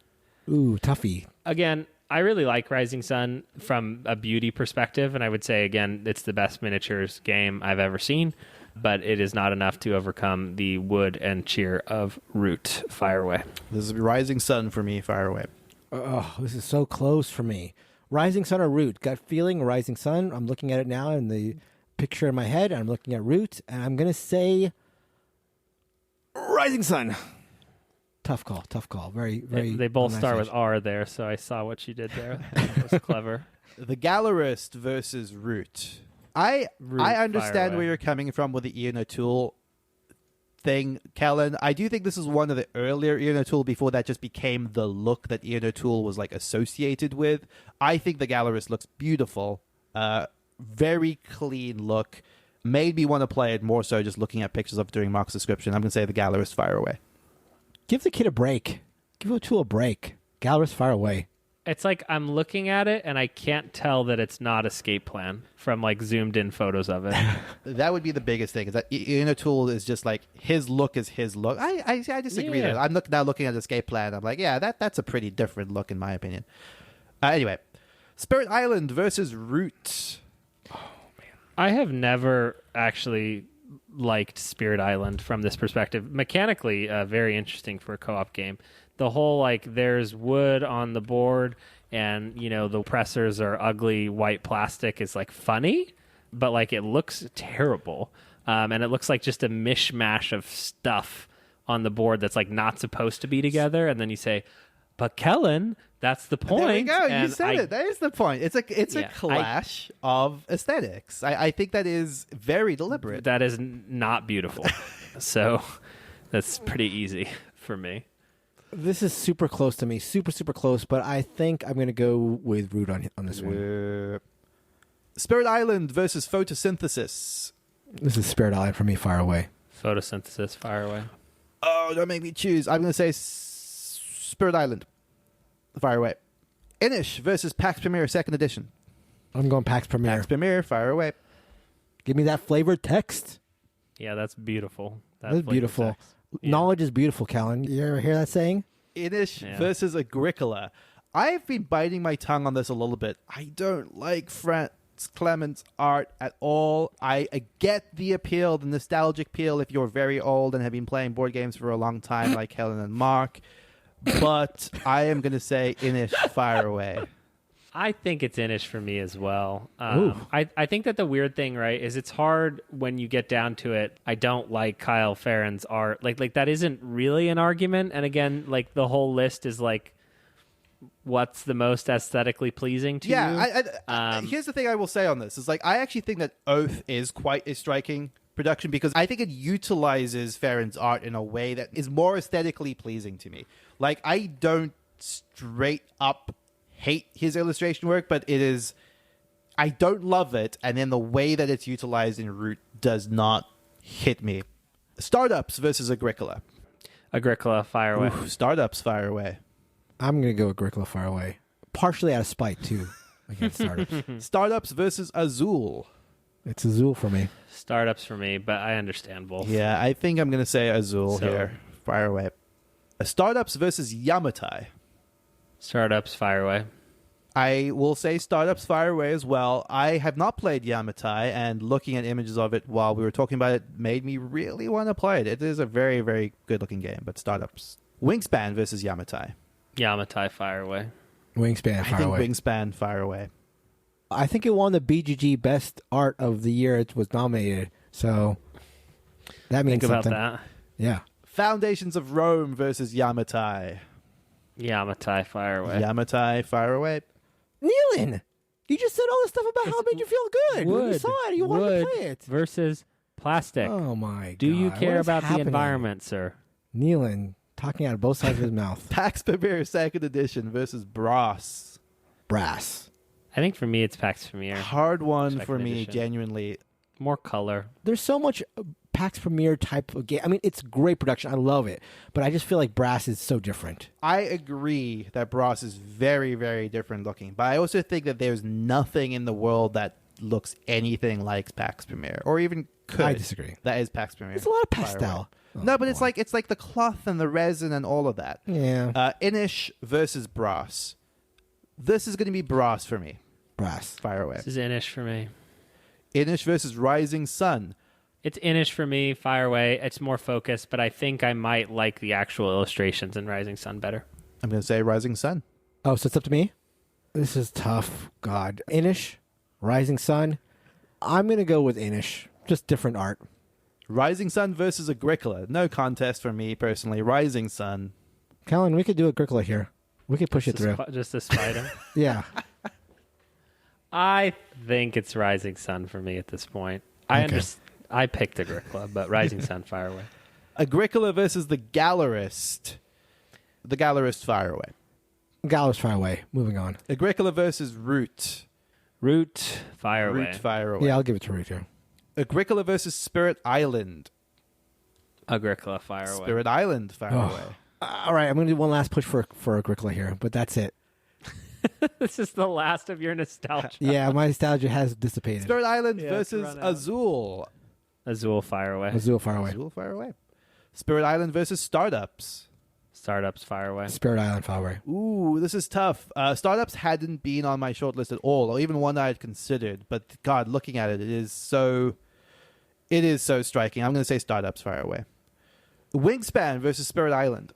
Ooh, toughie. Again, I really like Rising Sun from a beauty perspective, and I would say, again, it's the best miniatures game I've ever seen, but it is not enough to overcome the wood and cheer of Root. Fire away. This is Rising Sun for me. Fire away. Oh, this is so close for me. Rising Sun or Root? Gut feeling, Rising Sun. I'm looking at it now in the picture in my head, and I'm looking at Root, and I'm going to say Rising Sun. Tough call, tough call. Very, very. They both nice start edge. with R there, so I saw what you did there. That was clever. The Gallerist versus Root. I Root, understand fire where away. you're coming from with the Ian O'Toole thing, Kellen. I do think this is one of the earlier Ian O'Toole before that just became the look that Ian O'Toole was like associated with. I think the Gallerist looks beautiful. Very clean look. Made me want to play it more so just looking at pictures of it during Mark's description. I'm going to say the Gallerist, fire away. Give the kid a break. Give O'Toole a break. Gallerist fire away. It's like I'm looking at it, and I can't tell that it's not Escape Plan from like zoomed in photos of it. That would be the biggest thing, is that Ian O'Toole is just like, his look is his look. I disagree Yeah. there. I'm now looking at Escape Plan. I'm like, yeah, that's a pretty different look in my opinion. Anyway, Spirit Island versus Root. I have never actually liked Spirit Island from this perspective. Mechanically, very interesting for a co-op game. The whole, like, there's wood on the board and, you know, the pressers are ugly white plastic is, like, funny, but, like, it looks terrible. And it looks like just a mishmash of stuff on the board that's, like, not supposed to be together. And then you say, but Kellen, that's the point. There we go. You And said it. That is the point. It's a clash of aesthetics. I think that is very deliberate. That is not beautiful. So that's pretty easy for me. This is super close to me. Super, super close, but I think I'm going to go with Root on this one. Spirit Island versus Photosynthesis. This is Spirit Island for me. Fire away. Photosynthesis, fire away. Oh, don't make me choose. I'm going to say Spirit Island. Fire away. Inish versus PAX Premier 2nd Edition. I'm going PAX Premier. PAX Premier, fire away. Give me that flavored text. Yeah, that's beautiful. That's beautiful. text. Yeah. Knowledge is beautiful, Callan. You ever hear that saying? Inish Yeah. versus Agricola. I've been biting my tongue on this a little bit. I don't like Franz Clement's art at all. I get the appeal, the nostalgic appeal if you're very old and have been playing board games for a long time like Helen and Mark. But I am going to say Inish, fire away. I think it's Inish for me as well. Ooh. I think that the weird thing, right, is it's hard when you get down to it. I don't like Kyle Farron's art. Like that isn't really an argument. And again, like the whole list is like, what's the most aesthetically pleasing to you? Yeah, here's the thing I will say on this. Is like, I actually think that Oath is quite a striking production because I think it utilizes Farron's art in a way that is more aesthetically pleasing to me. Like, I don't straight up hate his illustration work, but it is... I don't love it, and then the way that it's utilized in Root does not hit me. Startups versus Agricola. Agricola, fire away. Ooh, Startups, fire away. I'm going to go Agricola far away. Partially out of spite, too, against startups. Startups versus Azul. It's Azul for me. Startups for me, but I understand both. Yeah, I think I'm going to say Azul So- here. Fire away. Startups versus Yamatai. Startups, fire away. I will say Startups fire away as well. I have not played Yamatai, and looking at images of it while we were talking about it made me really want to play it. It is a very, very good-looking game, but Startups. Wingspan versus Yamatai. Yamatai, fire away. Wingspan I far think away. Wingspan fire away. I think it won the BGG Best Art of the Year it was nominated. So that means Think about something. that. Yeah. Foundations of Rome versus Yamatai. Yamatai, fire away. Yamatai fire away. Nealon, you just said all this stuff about how it made you feel good. When you saw it, you wanted to play it. versus plastic. Oh, my God. Do you What care is about happening? the environment, sir? Nealon, talking out of both sides of his mouth. Pax Pamir second edition versus Brass. Brass. I think for me, it's Pax Pamir. Hard one Second for me, edition. genuinely. More color. There's so much Pax Premier type of game. I mean, it's great production. I love it. But I just feel like Brass is so different. I agree that Brass is very, very different looking, but I also think that there's nothing in the world that looks anything like Pax Pamir, or even could. I disagree. That is Pax Pamir. It's a lot of Fire away. pastel. Oh, No, but it's boy. like the cloth and the resin and all of that. Yeah. Inish versus Brass. This is going to be Brass for me. Brass. Fire away. This is Inish for me. Inish versus Rising Sun. It's Inish for me, fire away. It's more focused, but I think I might like the actual illustrations in Rising Sun better. I'm going to say Rising Sun. Oh, so it's up to me? This is tough. God. Inish, Rising Sun. I'm going to go with Inish. Just different art. Rising Sun versus Agricola. No contest for me personally. Rising Sun. Kellen, we could do Agricola here. We could push it through. Just a spider. Yeah. I think it's Rising Sun for me at this point. Okay. I picked Agricola, but Rising Sun, fire away. Agricola versus the Gallerist. The Gallerist fire away. Gallerist far away. Moving on. Agricola versus Root. Root, fire away. Root fire away. Yeah, I'll give it to Root here. Agricola versus Spirit Island. Agricola, fire away. Spirit Island fire Oh. away. All right, I'm going to do one last push for Agricola here, but that's it. This is the last of your nostalgia. Yeah, my nostalgia has dissipated. Spirit Island Yeah, it's versus run out. Azul. Azul, fire away. Azul far away. Azul fire away. Spirit Island versus Startups. Startups, fire away. Spirit Island far away. Ooh, this is tough. Startups hadn't been on my shortlist at all, or even one I had considered. But God, looking at it, it is so striking. I'm going to say Startups fire away. Wingspan versus Spirit Island.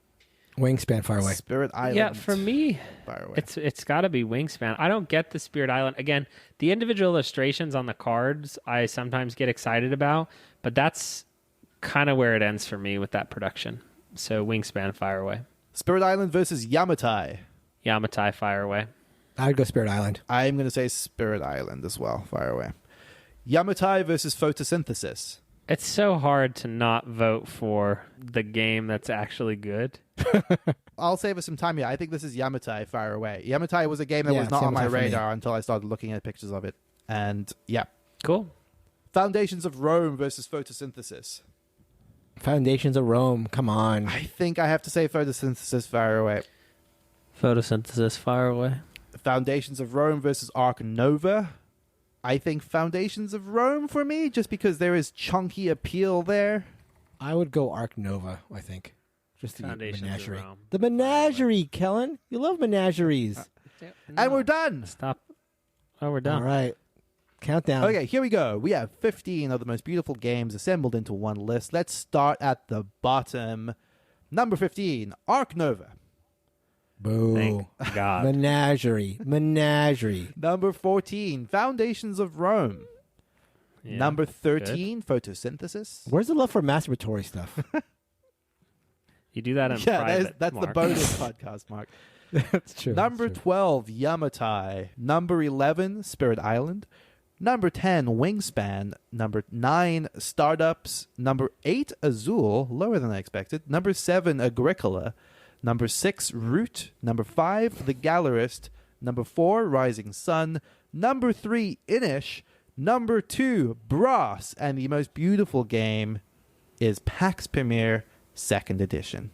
Wingspan far away. Spirit Island. Yeah, for me, fire away. it's got to be Wingspan. I don't get the Spirit Island. Again, the individual illustrations on the cards I sometimes get excited about, but that's kind of where it ends for me with that production. So Wingspan, fire away. Spirit Island versus Yamatai. Yamatai, fire away. I would go Spirit Island. I'm going to say Spirit Island as well. Fire away. Yamatai versus Photosynthesis. It's so hard to not vote for the game that's actually good. I'll save us some time here. I think this is Yamatai fire away. Yamatai was a game that Yeah, was not it's on my Yamatai for me. radar until I started looking at pictures of it. And yeah. Cool. Foundations of Rome versus Photosynthesis. Foundations of Rome. Come on. I think I have to say Photosynthesis fire away. Photosynthesis, fire away. Foundations of Rome versus Arc Nova. I think Foundations of Rome for me, just because there is chunky appeal there. I would go Arc Nova, I think. Just the Foundations of menagerie. Rome. The menagerie, Kellen. You love menageries. And we're done. Stop. Oh, we're done. All right. Countdown. Okay, here we go. We have 15 of the most beautiful games assembled into one list. Let's start at the bottom. Number 15, Arc Nova. Boo. Thank God. Menagerie. Menagerie. Number 14, Foundations of Rome. Yeah. Number 13, Photosynthesis. Where's the love for masturbatory stuff? You do that in Yeah, private. that's the Mark. bonus podcast, Mark. That's true. Number 12, Yamatai. Number 11, Spirit Island. Number 10, Wingspan. Number 9, Startups. Number 8, Azul, lower than I expected. Number 7, Agricola. Number 6, Root. Number 5, The Gallerist. Number 4, Rising Sun. Number 3, Inish. Number 2, Brass. And the most beautiful game is PAX Pamir 2nd Edition.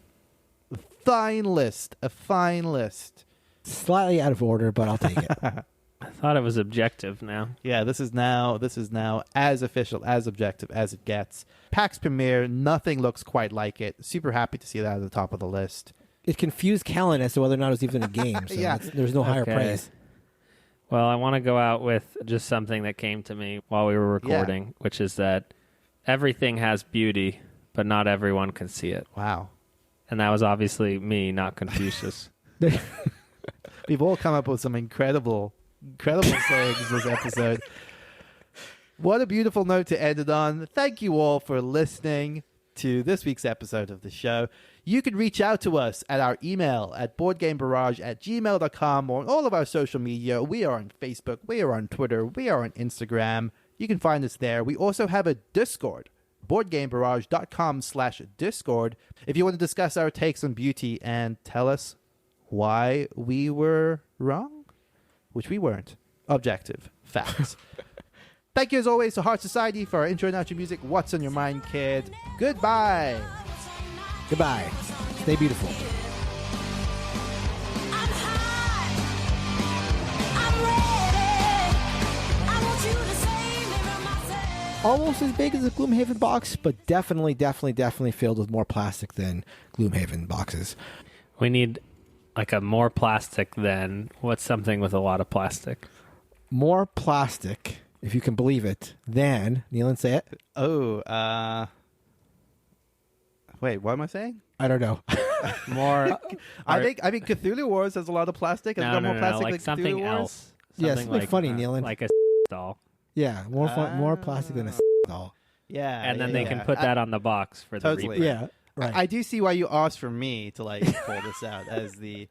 A fine list. Slightly out of order, but I'll take it. I thought it was objective now. Yeah, this is now as official, as objective as it gets. PAX Pamir, nothing looks quite like it. Super happy to see that at the top of the list. It confused Callan as to whether or not it was even a game. So Yeah. there's no higher Okay. praise. Well, I want to go out with just something that came to me while we were recording, which is that everything has beauty, but not everyone can see it. Wow. And that was obviously me, not Confucius. We've all come up with some incredible sayings this episode. What a beautiful note to end it on. Thank you all for listening to this week's episode of the show. You can reach out to us at our email at boardgamebarrage@gmail.com or on all of our social media. We are on Facebook, we are on Twitter, we are on Instagram. You can find us there. We also have a Discord, boardgamebarrage.com/Discord. If you want to discuss our takes on beauty and tell us why we were wrong, which we weren't. Objective facts. Thank you as always to Heart Society for our intro and outro music. What's on your mind, kid? Goodbye. Goodbye. Stay beautiful. I'm hot. I'm ready. I want you to save me from myself. Almost as big as a Gloomhaven box, but definitely filled with more plastic than Gloomhaven boxes. We need like a more plastic than what's something with a lot of plastic. More plastic, if you can believe it, than, Neelan, say it. Wait, what am I saying? I don't know. More. I think Cthulhu Wars has a lot of plastic. Has got more plastic like than something Cthulhu Wars. else. Yeah, something funny, Neelan. Like a doll. Yeah, more plastic than a doll. Yeah, And then yeah, they yeah. can put that on the box for the Totally. reprint. Yeah, right. I do see why you asked for me to like pull this out as the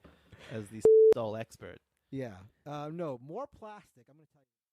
doll expert. Yeah. No, more plastic. I'm going to tell you.